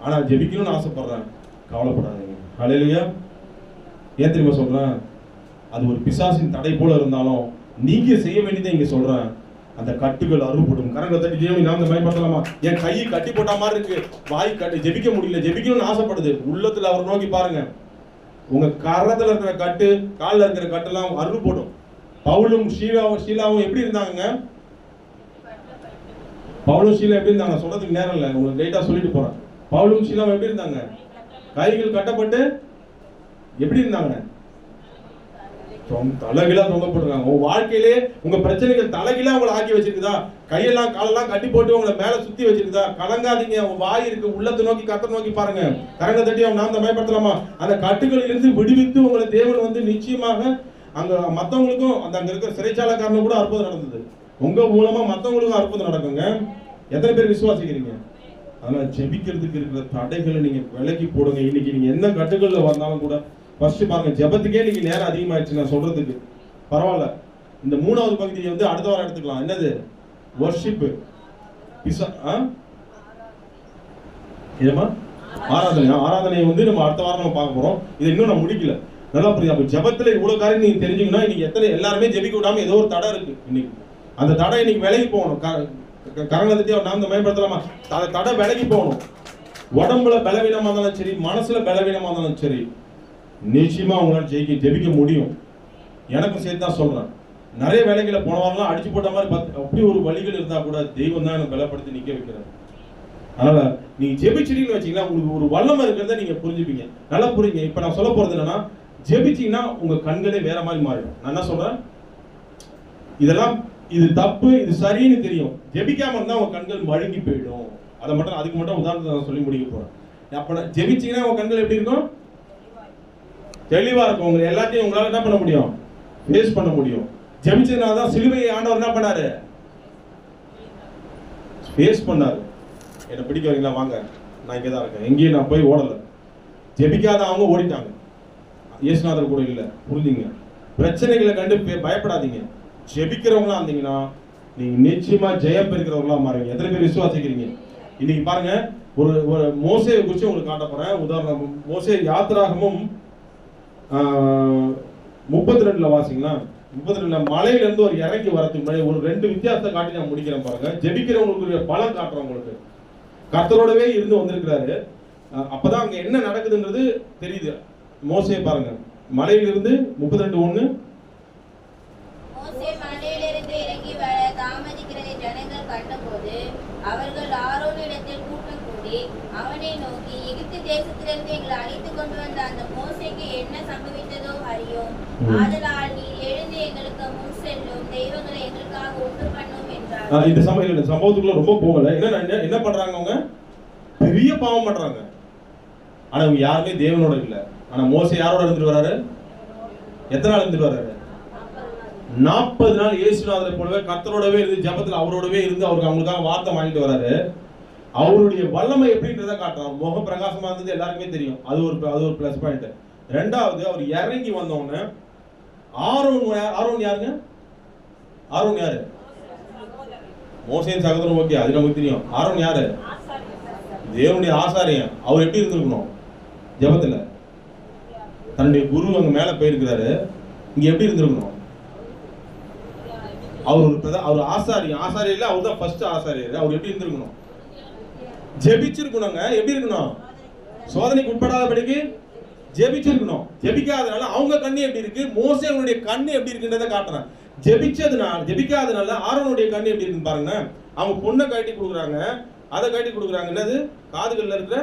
ஆனா ஜெபிக்கணும்னு ஆசைப்படுறேன். கவலைப்படாதீங்க. ஹல்லேலூயா. ஏன் தெரியுமா சொல்றேன்? அது ஒரு பிசாசின் தடை போல இருந்தாலும் நீங்க செய்ய வேண்டியதை இங்க சொல்றேன். அந்த கட்டுகள் அறுபடும். கரங்களை தட்டி தேவனை நாம் பயன்படுத்தலாமா? என் கையை கட்டி போட்ட மாதிரி இருக்கு, வாய் கட்டி ஜெபிக்க முடியல, ஜெபிக்கணும்னு ஆசைப்படுது. உள்ளத்துல அவர் நோக்கி பாருங்க, உங்க கரத்துல இருக்கிற கட்டு, காலில் இருக்கிற கட்டெல்லாம் அறுபடும். பவுலும் ஷீலாவும் எப்படி இருந்தாங்க? பவுலும் ஷீலா எப்படி இருந்தாங்க சொல்றதுக்கு நேரம் இல்லை, உங்களுக்கு லைட்டா சொல்லிட்டு போறேன். பவுலும் ஷீலாவும் எப்படி இருந்தாங்க? கைகள் கட்டப்பட்டு எப்படி இருந்தாங்க? தலைகீழா தொங்கப்பட்டிருக்காங்க. உங்க வாழ்க்கையிலே உங்க பிரச்சனைகள் தலைகீழா உங்களை ஆக்கி வச்சிருக்குதா? கையெல்லாம் காலெல்லாம் கட்டி போட்டு உங்களை மேல சுத்தி வச்சிருக்குதா? கலங்காதீங்க, உங்க வாய் இருக்கு, உள்ளத்தை நோக்கி கர்த்தரை நோக்கி பாருங்க. கரங்க தட்டி நாம் பயன்படுத்தலாமா? அந்த கட்டுகளில் இருந்து விடுவித்து உங்களை தேவன் வந்து நிச்சயமாக அங்க மத்தவங்களுக்கும் அந்த அங்க இருக்கிற சிறைச்சாலைக்காரனும் கூட அற்புதம் நடந்தது. உங்க மூலமா மத்தவங்களுக்கும் அற்புதம் நடக்குங்க. எத்தனை பேர் விசுவாசிக்கிறீங்க? அதனால ஜெபிக்கிறதுக்கு இருக்கிற தடைகளை நீங்க விலக்கி போடுங்க. இன்னைக்கு நீங்க எந்த கட்டுகள்ல வந்தாலும் கூட ஃபர்ஸ்ட் பாருங்க, ஜெபத்துக்கே நீங்க நேரம் அதிகமாயிடுச்சு நான் சொல்றதுக்கு. பரவாயில்ல, இந்த மூணாவது பகுதியை வந்து அடுத்த வாரம் எடுத்துக்கலாம். என்னது? வர்ஷிப். ஆராதனை வந்து நம்ம அடுத்த வாரம் நம்ம பார்க்க போறோம். இதை இன்னும் நான் முடிக்கல. நல்லா புரியுது. அப்ப ஜெபத்துல இவ்வளவு காரியம் நீங்க தெரிஞ்சுக்கணும். இன்னைக்கு எத்தனை எல்லாருமே ஜெபிக்க விடாம ஏதோ ஒரு தடை இருக்கு. இன்னைக்கு அந்த தடை இன்னைக்கு விலகி போகணும். கரங்களை தட்டி நாம் பயன்படுத்தலாமா? தடை விலகி போகணும். உடம்புல பலவீனமா இருந்தாலும் சரி, மனசுல பலவீனமா இருந்தாலும் சரி, நிச்சயமா உங்களால் ஜெபிக்க முடியும். எனக்கும் சேர்த்து தான் சொல்றேன். நிறைய வேலைகளை போன வாரம்லாம் அடிச்சு போட்ட மாதிரி அப்படி ஒரு வழிகள் இருந்தா கூட தெய்வம் தான் எனக்கு பலப்படுத்தி நிக்க வைக்கிறார். அதனால நீங்க ஜெபிச்சிட்டீங்கன்னு வச்சீங்கன்னா உங்களுக்கு ஒரு வல்லமை இருக்கிறத நீங்க புரிஞ்சுப்பீங்க. நல்லா புரியுங்க. இப்ப நான் சொல்ல போறது என்னன்னா, ஜெபிச்சீங்கன்னா உங்க கண்களே வேற மாதிரி மாறிடும். நான் என்ன சொல்றேன், இதெல்லாம் இது தப்பு இது சரின்னு தெரியும். ஜெபிக்காம இருந்தா உங்க கண்கள் மழுங்கி போயிடும். அதை மட்டும் அதுக்கு மட்டும் உதாரணத்தை நான் சொல்லி முடிக்க போறேன். அப்ப ஜெபிச்சீங்கன்னா உங்க கண்கள் எப்படி இருக்கும்? தெளிவா இருக்கும். உங்க எல்லாத்தையும் உங்களால என்ன பண்ண முடியும்? ஃபேஸ் பண்ண முடியும். ஜெபிச்சதுனால தான் சிலுவையை ஆண்டவர் என்ன பண்ணாரு? ஃபேஸ் பண்ணாரு. என்ன பிடிக்க வரீங்களா? வாங்க, நான் இங்கே தான் இருக்கேன், எங்கேயும் நான் போய் ஓடலை. ஜெபிக்காத அவங்க ஓடிட்டாங்க, இயேசுநாதர் கூட இல்லை. புரிஞ்சுங்க. பிரச்சனைகளை கண்டு பயப்படாதீங்க. ஜெபிக்கிறவங்களா இருந்தீங்கன்னா நீங்க நிச்சயமா ஜெயம் பெறுகிறவங்களா மாறுவீங்க. எத்தனை பேர் விசுவாசிக்கிறீங்க? இன்னைக்கு பாருங்க, ஒரு மோசேயை குறித்து உங்களுக்கு காட்ட போறேன். உதாரணம், மோசே யாத்திராகமும் 32 வாசிங்களா. 32 மலையில இருந்து ஒரு இறங்கி வரதுக்கு ஒரு 2 வித்தியாசத்தை காட்டி நான் முடிக்கிறேன் பாருங்க. ஜெபிக்கிறவங்களுக்கு பலம் காட்டுறேன் உங்களுக்கு. கர்த்தரோடவே இருந்து வந்திருக்கிறாரு. அப்பதான் அங்க என்ன நடக்குதுன்றது தெரியுது. மோசே பாருங்க, மலையிலிருந்து 32:1. மோசே மலையிலிருந்து இறங்கி வர தாமதிக்கிறதை ஜனங்கள் கண்டபோது அவர்கள் ஆரோனிடத்தில் கூட்டம் கூடி அவனை நோக்கி, எகிப்து தேசத்திலிருந்து எங்களை அழைத்து கொண்டு வந்த அந்த மோசேக்கு என்ன சம்பவித்ததோ அறியோம். ஆதலால் நீ எழுந்து எங்களுக்கு முன் செல்லும், தெய்வங்களை எங்களுக்காக உண்டு பண்ணும் என்றார். இந்த சம்பவத்துக்குள்ள ரொம்ப போகல. என்ன பண்றாங்க? அவங்க பெரிய பாவம் பண்றாங்க. ஆனா அவங்க யாருமே தேவனோட இல்ல. ஆனா மோசே யாரோட இருந்துட்டு வராரு? எத்தனை நாள் இருந்துட்டு வராரு? 40 நாள் இயேசுநாதரை போலவே கர்த்தரோடவே இருந்து ஜெபத்துல அவரோடவே இருந்து அவங்களுக்காக வார்த்தை வாங்கிட்டு வராரு. அவருடைய வல்லமை எப்படின்றத காட்டுறாரு. முக பிரகாசமா இருந்தது எல்லாருக்குமே தெரியும். அது ஒரு பிளஸ் பாயிண்ட். ரெண்டாவது, அவர் இறங்கி வந்தோடனே ஆரோன் யாருங்க? ஆரோன் யாரு? மோசேயின் சகோதரன். ஓகே, அது நமக்கு தெரியும். ஆரோன் யாரு? தேவனுடைய ஆசாரியன். அவர் எப்படி இருந்திருக்கணும்? ஜெபத்துல தன்னுடைய குரு அங்க மேல போயிருக்கிறாரு. இங்க எப்படி இருந்திருக்கணும்? அவர் ஆசாரியர். அவர் தான் ஃபர்ஸ்ட் ஆசாரியர். அவர் எப்படி இருந்திருக்கணும்? ஜெபிச்சிருக்கணுங்க. எப்படி இருக்கணும்? சோதனைக்கு உட்படாதபடிக்கு ஜெபிச்சிருக்கணும். ஜெபிக்காதனால அவங்க கண்ணு எப்படி இருக்கு, மோசேனுடைய கண்ணு எப்படி இருக்குன்றதை காட்டுறேன். ஜெபிக்காதனால ஆரோனுடைய கண்ணு எப்படி இருக்குன்னு பாருங்க. அவங்க பொண்ணை கட்டி கொடுக்குறாங்க. அதை கட்டி கொடுக்குறாங்க. என்னது? காதுகள்ல இருக்கிற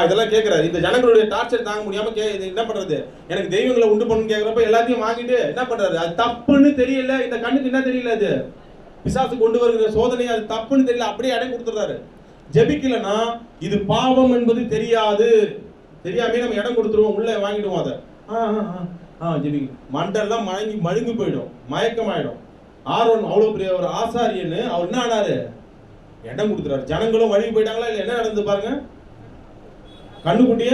இதெல்லாம் கேட்கிறாரு. இந்த ஜனங்களுடைய டார்ச்சர் தாங்க முடியாம என்ன பண்றது? எனக்கு தெய்வங்களை உண்டு பண்ணு கேட்கிறப்ப எல்லாத்தையும் வாங்கிட்டு என்ன பண்றாரு? அது தப்புன்னு தெரியல. இந்த கண்ணுக்கு என்ன தெரியல? அது பிசாசு கொண்டு வருகிற சோதனை, அது தப்புன்னு தெரியல. அப்படியே அடை கொடுத்துறாரு. ஜெபிக்கலன்னா இது பாவம் என்பது தெரியாது. தெரியாமே நம்ம இடம் கொடுத்துருவோம், உள்ள வாங்கிடுவோம். அதை ஜெபிக்க மண்டெல்லாம் மழுங்கி போயிடும், மயக்கமாயிடும். ஆரோன் அவ்வளவு பெரிய ஒரு ஆசாரியன்னு அவர் என்ன ஆனாரு? இடம் கொடுத்துறாரு. ஜனங்களும் வழி போயிட்டாங்களா இல்ல? என்ன நடந்து பாருங்க. கண்ணுக்குட்டிய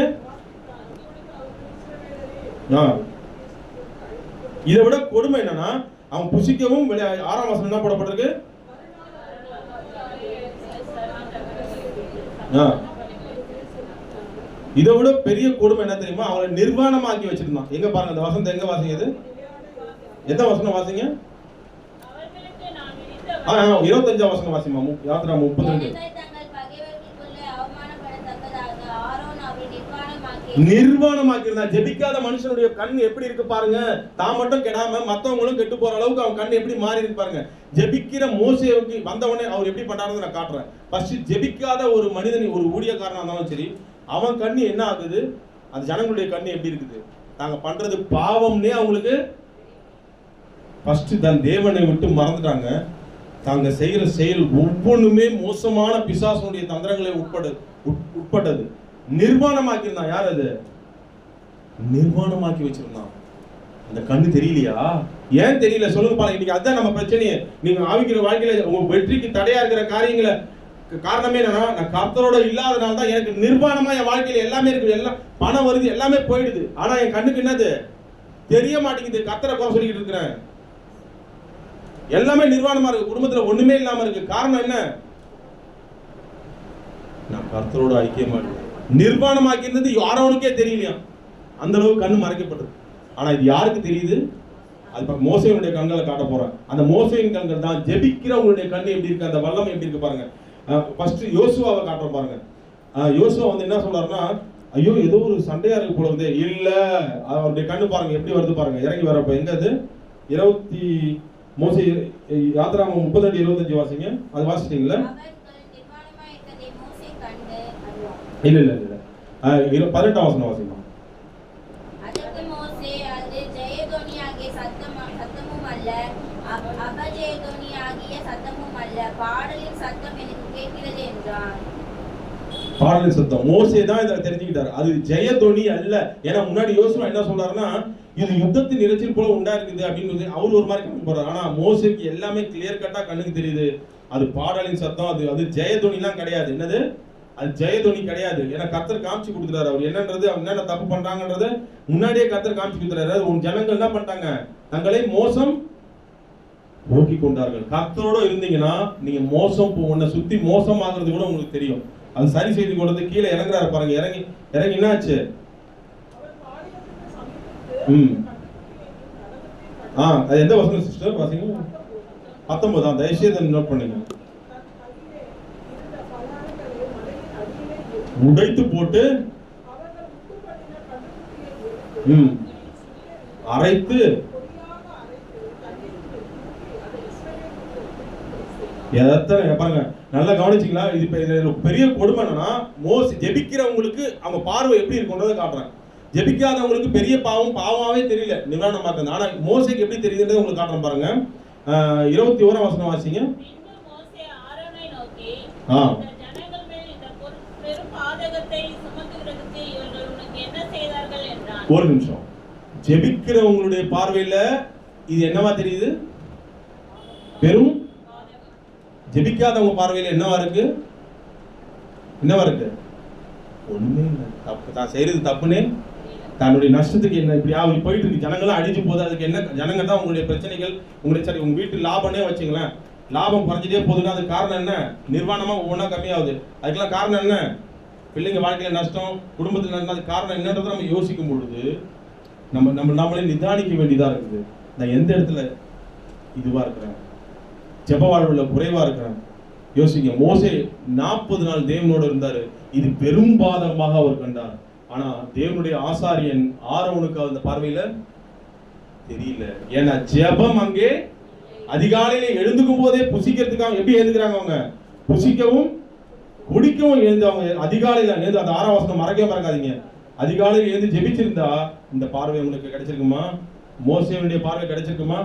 இதை விட கொடுமை என்னன்னா, அவன் புசிக்கவும் 6ஆம் வசனம் என்ன போடப்பட்டிருக்கு? இதை விட பெரிய கொடுமை என்ன தெரியுமா? அவங்களை நிர்வாணமாக்கி வச்சிருந்தான். எங்க பாருங்க அந்த வசனத்தை, எங்க வாசிங்க இது? எந்த வசனம் வாசிங்க? 25 வசனம் வாசிமா. யாத்ரா 32. நிர்வாணமாக்கிருந்தா. ஜெபிக்காத மனுஷனுடைய கண் எப்படி இருக்கு பாருங்க. தான் மட்டும் கெடாம மத்தவங்களும் கெட்டு போற அளவுக்கு அவன் கண் எப்படி மாறி இருக்கு பாருங்க. ஜெபிக்கிற மோசேவுக்கு வந்தவனே அவர் எப்படி பண்ணாருன்னு நான் காட்டுறேன். ஃபர்ஸ்ட் ஜெபிக்காத ஒரு மனிதன், ஒரு ஊழியக்காரனா இருந்தாலும் சரி, அவன் கண்ணு என்ன ஆகுது, அந்த ஜனங்களுடைய கண்ணு எப்படி இருக்குது? நாங்க பண்றது பாவம்னே அவங்களுக்கு ஃபர்ஸ்ட் தன் தேவனை விட்டு மறந்துட்டாங்க. தாங்க செய்யற செயல் ஒவ்வொன்றுமே மோசமான பிசாசுடைய தந்திரங்களை உட்பட்டது. நிர்வாணமாக்கிருந்தான். யார் அது? நிர்வாணமாக்கி வச்சிருந்தான். அந்த கண்ணு தெரியலையா? ஏன் தெரியல சொல்லுங்க பாருங்க. இன்னைக்கு அதான் நம்ம பிரச்சனையே. நீங்க ஆவிக்கிற வாழ்க்கையில உங்க வெற்றிக்கு தடையா இருக்கிற காரியங்களை காரணமே என்னன்னா, நான் கர்த்தரோட இல்லாதனால தான் எனக்கு நிர்வாணமா என் வாழ்க்கையில எல்லாமே இருக்கு. எல்லாம் பணம் வருது, எல்லாமே போயிடுது. ஆனா என் கண்ணுக்கு என்னது தெரிய மாட்டேங்குது. கர்த்தரை குறை சொல்லிக்கிட்டு இருக்கிறேன். எல்லாமே நிர்வாணமா இருக்கு. குடும்பத்துல ஒண்ணுமே இல்லாம இருக்கு. காரணம் என்ன? நான் கர்த்தரோட ஐக்கியமா இருக்கு. நிர்வாணமாக்கி இருந்தது யாரோனுக்கே தெரியலையா? அந்த அளவுக்கு கண்ணு மறைக்கப்பட்டது. ஆனா இது யாருக்கு தெரியுது? அது மோசேயுடைய கண்களை காட்ட போறேன். அந்த மோசேயின் கண்கள் தான். ஜெபிக்கிறவங்களுடைய கண்ணு எப்படி இருக்கு, அந்த வல்லமை எப்படி இருக்கு பாருங்க. ஃபர்ஸ்ட் யோசுவாவை காட்டுற பாருங்க. யோசுவா வந்து என்ன சொல்றாருன்னா, ஐயோ ஏதோ ஒரு சண்டையா இருக்கு போல வந்து. இல்ல, அவருடைய கண்ணு பாருங்க எப்படி வருது பாருங்க. இறங்கி வரப்ப எங்க அது? 20 மோசே யாத்ராகமம் 32:25 வாசிங்க. அது வாசிட்டீங்களா? இல்ல இல்ல இல்ல 18 வசனம் வாசிங்க. அதற்கு மோசே, அது ஜெயதொனியாகிய சத்தமும் அல்ல, அபஜெயதொனியாகிய சத்தமும் அல்ல, பாடலின் சத்தம் எனக்கு கேட்கிறது என்றான். பாடலின் சத்தம். மோசே தான் இதை தெரிஞ்சுக்கிட்டாரு. அது ஜெயதொனி அல்ல. ஏன்னா முன்னாடி யோசுவா என்ன சொல்றாருன்னா, இது யுத்தத்தின் இறைச்சல் போல உண்டா இருக்குது அப்படின்னு அவர் ஒரு மாதிரி கணக்கு போறாரு. ஆனா மோசேக்கு எல்லாமே கிளியர் கட்டா கண்ணுக்கு தெரியுது. அது பாடலின் சத்தம். அது ஜெயதொனிலாம் கிடையாது. என்னது? அது ஜெயதொனி கிடையாது. ஏன்னா கர்த்தர் காமிச்சு கொடுத்துறாரு. அவர் என்னன்றது, அவங்க என்னென்ன தப்பு பண்றாங்கன்றது முன்னாடியே கர்த்தர் காமிச்சு கொடுத்துறாரு. உன் ஜனங்கள் என்ன பண்ணிட்டாங்க? தங்களை மோசம் நோக்கி கொண்டார்கள். கர்த்தரோட இருந்தீங்கன்னா நீங்க மோசம் உன்னை சுத்தி மோசம் ஆகுறது கூட உங்களுக்கு தெரியும். அது சரி செய்து கொண்டது. கீழே இறங்குறாரு பாருங்க. இறங்கி என்னாச்சு? அது எந்த வசனம் சிஸ்டர் வாசிங்க? 19. தயவுசெய்து நோட் பண்ணுங்க. உடைத்து போட்டு அரைத்து பாருங்க. நல்லா கவனிச்சிங்களா? இது பெரிய கொடுமை என்னன்னா, ஜெபிக்கிறவங்களுக்கு அவங்க பார்வை எப்படி இருக்குன்றதை காட்டுறேன். ஜெபிக்காதவங்களுக்கு பெரிய பாவமாவே தெரியல, நிவாரணமாக்குது. ஆனா மோசேக்கு எப்படி தெரியுதுன்றதை உங்களுக்கு காட்டுறேன் பாருங்க. 21 வசனம் வாசிங்க. ஒரு நிமிஷம். ஜெபிக்கிறவங்களுடைய பார்வையில இது என்னவா தெரியுது? பெரும். ஜெபிக்காதவங்க பார்வையில என்னவா இருக்கு? ஒண்ணுமே இல்லை. தப்பு தான் செய்யறது. தப்புன்னு தன்னுடைய நஷ்டத்துக்கு என்ன இப்படி அவர் போயிட்டு இருக்கு. ஜனங்களாம் அடிச்சு போகுது. அதுக்கு என்ன? ஜனங்க தான் உங்களுடைய பிரச்சனைகள். சரி, உங்க வீட்டு லாபம்னே வச்சுங்களேன். லாபம் குறைஞ்சிட்டே போகுதுன்னா அது காரணம் என்ன? நிர்வாணமா ஒவ்வொன்றா கம்மியாகுது. அதுக்கெல்லாம் காரணம் என்ன? பிள்ளைங்க வாழ்க்கையில நஷ்டம், குடும்பத்தில் நஷ்டம். அது காரணம் என்னன்றதை நம்ம யோசிக்கும் பொழுது நம்மளே நிதானிக்க வேண்டியதா இருக்குது. நான் எந்த இடத்துல இதுவா இருக்கிறேன், ஜெப வாழ்வுல குறைவா இருக்கிறேன். யோசிங்க. மோசே 40 நாள் தேவனோடு இருந்தாரு. இது பெரும் பாதகமாக அவர் கண்டார். ஆனா தேவனுடைய ஆசாரியன் ஆரோனுக்கு அந்த பார்வையில தெரியல. ஏன்னா ஜெபம் அங்கே அதிகாலையில எழுந்துக்கும் போதே புசிக்கிறதுக்காக எப்படி எழுந்துக்கிறாங்க அவங்க? புசிக்கவும் குடிக்கவும் எழுந்தவங்க. அதிகாலையில எழுந்து அந்த 6ஆம் வசனம் மறக்காதீங்க. அதிகாலையில் எழுந்து ஜெபிச்சிருந்தா இந்த பார்வை உங்களுக்கு கிடைச்சிருக்குமா? மோசேவுடைய பார்வை கிடைச்சிருக்குமா?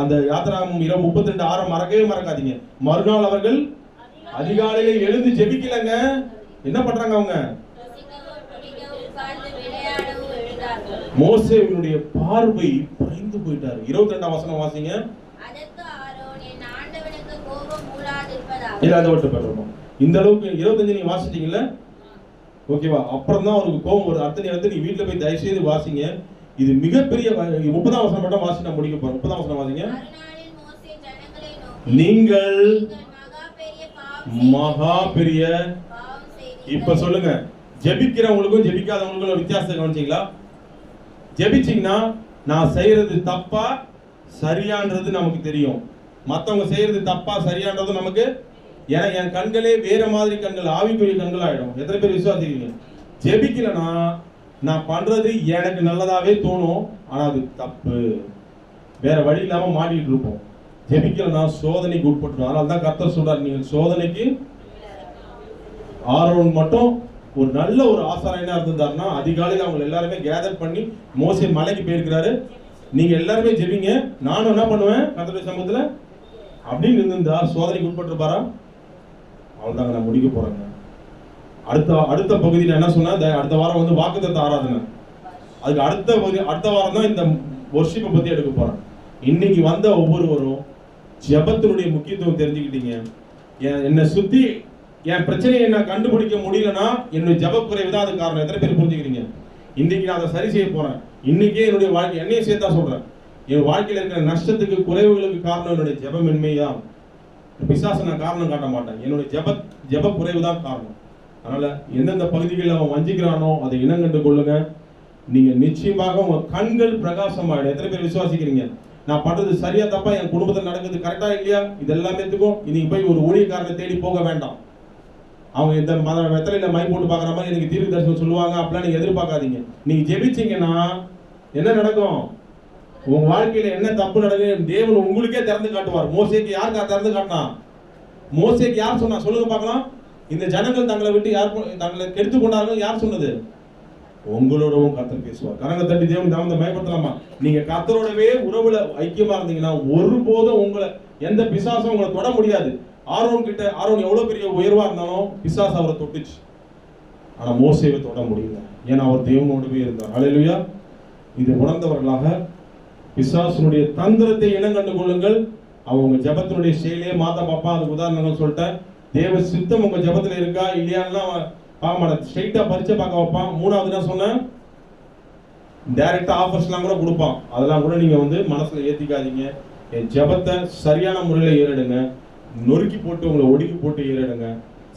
அந்த யாத்திராகமம் 32:6 மறக்காதீங்க. மறுநாள் அவர்கள் அதிகாலையில எழுந்து ஜெபிக்கலங்க. என்ன பண்றாங்க அவங்க? மோசேவினுடைய பார்வை பயந்து போயிட்டாரு. 22ஆம் வசனம் வாசிங்க. இல்ல, அதை விட்டு போயிடுறோம். இந்த அளவுக்கு 25 நீங்க வாசிட்டீங்கல்ல, ஓகேவா? அப்புறம் தான் அவருக்கு கோபம் வருது. அடுத்த நேரத்தை நீ வீட்டுல போய் தயவு செய்து வாசிங்க. இது மிகப்பெரிய 30ஆம் வசனம் மட்டும் வாசி நான் முடிக்க போறேன். 30ஆம் வசனம் வாசிங்க. நீங்கள் மகா பெரிய இப்ப சொல்லுங்க, ஜெபிக்கிறவங்களுக்கும் ஜெபிக்காதவங்களுக்கும் வித்தியாசத்தை கவனிச்சிங்களா? ஜெபிச்சிங்கன்னா நான் செய்யறது தப்பா சரியான்றது நமக்கு தெரியும், மற்றவங்க செய்யறது தப்பா சரியான்றது நமக்கு. ஏன்னா என் கண்களே வேற மாதிரி கண்கள், ஆவிக்குரிய கண்கள் ஆயிடும். எத்தனை பேர் விசுவாசிக்கிறீங்க? ஜெபிக்கலனா நான் பண்றது எனக்கு நல்லதாவே தோணும், ஆனா அது தப்பு, வேற வழி இல்லாம மாட்டிட்டு இருப்போம். ஜெபிக்கலனா சோதனைக்கு உட்பட்டுரும். அதனால தான் கர்த்தர் சொல்றாரு, நீங்கள் சோதனைக்கு. ஆரோன் மட்டும் ஒரு நல்ல ஒரு ஆசாரியனா இருந்தாருன்னா அதிகாலையில் அவங்க எல்லாருமே கேதர் பண்ணி மோசே மலைக்கு போயிருக்கிறாரு. நீங்க எல்லாருமே ஜெபிங்க, நானும் என்ன பண்ணுவேன் கர்த்தருடைய சமூகத்துல அப்படின்னு இருந்தா சோதனைக்கு உட்பட்டிருப்பாரா? அவ்வளவுதாங்க, நான் முடிக்க போறேங்க. அடுத்த பகுதியில் என்ன சொன்னா, அடுத்த வாரம் வந்து வாக்குத்தத்த ஆராதனை. அதுக்கு அடுத்த வாரம் தான் இந்த வொர்ஷிப்பை பத்தி எடுக்க போறேன். இன்னைக்கு வந்த ஒவ்வொருவரும் ஜெபத்தினுடைய முக்கியத்துவம் தெரிஞ்சுக்கிட்டீங்க. என்னை சுத்தி என் பிரச்சனையை நான் கண்டுபிடிக்க முடியலன்னா என்னுடைய ஜெப குறைவு தான் அது காரணம். எத்தனை பேர் புரிஞ்சுக்கிறீங்க? இன்னைக்கு நான் அதை சரி செய்ய போறேன். இன்னைக்கே என்னுடைய வாழ்க்கை, என்னையும் சேர்த்தா சொல்றேன், என் வாழ்க்கையில் இருக்கிற நஷ்டத்துக்கு குறைவுகளுக்கு காரணம் என்னுடைய ஜெபமின்மைதான். பிசாசை நான் காரணம் காட்ட மாட்டேன், என்னுடைய ஜெப குறைவு தான் காரணம். அதனால எந்தெந்த பகுதிகளில் அவன் வஞ்சிக்கிறானோ அதை இனங்கண்டு கொள்ளுங்க. நீங்க நிச்சயமாக உங்க கண்கள் பிரகாசமாயிடும். எத்தனை பேர் விசுவாசிக்கிறீங்க? நான் பண்றது சரியா தப்பா, என் குடும்பத்தில் நடக்குது கரெக்டா இல்லையா, இது எல்லாமேத்துக்கும் இன்னைக்கு போய் ஒரு ஊழியக்காரனை தேடி போக வேண்டாம். அவங்க இந்த வெத்தலையில மை போட்டு பாக்குற மாதிரி எனக்கு தீர்க்க தரிசனம் சொல்லுவாங்க அப்படிலாம் நீங்க எதிர்பார்க்காதீங்க. நீங்க ஜெபிச்சீங்கன்னா என்ன நடக்கும்? உங்க வாழ்க்கையில என்ன தப்பு நடக்குது தேவன் உங்களுக்கே திறந்து காட்டுவார். மோசேக்கு யார் திறந்து காட்டினா? மோசேக்கு யார் சொன்னா? சொல்லுங்க பார்க்கலாம். இந்த ஜனங்கள் தங்களை விட்டு தங்களை கெடுத்து கொண்டார்கள் யார் சொன்னது? உங்களோடவும் கர்த்தர் பேசுவார். கரங்க தட்டி தேவன் தாமத்தை பயன்படுத்தலாமா? நீங்க கர்த்தரோடவே உறவுல ஐக்கியமா இருந்தீங்கன்னா ஒருபோதும் உங்களை எந்த பிசாசும் உங்களை தொட முடியாது. ஆரோன் எவ்வளவு பெரிய உயர்வா இருந்தாலும் பிசாசு அவரை தொட்டுச்சு, ஆனா மோசேவை தொட முடியல. ஏன்னா அவர் தேவனோடவே இருந்தார். ஹல்லேலூயா. இது உணர்ந்தவர்களாக பிசாசுனுடைய தந்திரத்தை இனங்கண்டு கொள்ளுங்கள். அவங்க ஜபத்தினுடைய செயலையே மாத்த பார்ப்பான். அதுக்கு உதாரணங்கள் சொல்லிட்டேன். தேவ சித்தம் உங்க ஜபத்துல இருக்கா இல்லையான்னு பார்க்க மாட்டேன், ஸ்ட்ரைட்டா பரிச்சை பார்க்க வைப்பான். மூணாவது என்ன சொன்னேன், டைரக்டா ஆஃபர்ஸ்லாம் கூட கொடுப்பான். அதெல்லாம் கூட நீங்க வந்து மனசுல ஏத்திக்காதீங்க. என் ஜபத்தை சரியான முறையில் ஏறிடுங்க. நொறுக்கி போட்டு உங்களை ஒடுக்கி போட்டு ஏறிடுங்க.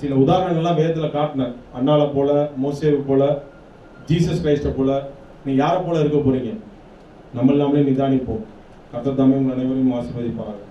சில உதாரணங்கள்லாம் வேதத்துல காட்டினேன். அண்ணால போல, மோசேவை போல, ஜீசஸ் கிரைஸ்ட போல. நீ யாரை போல இருக்க போறீங்க? நம்ம எல்லாமே நிதானிப்போம். கர்த்தர் தாமே உங்கள் அனைவரையும் ஆசீர்வதிப்பார்கள்.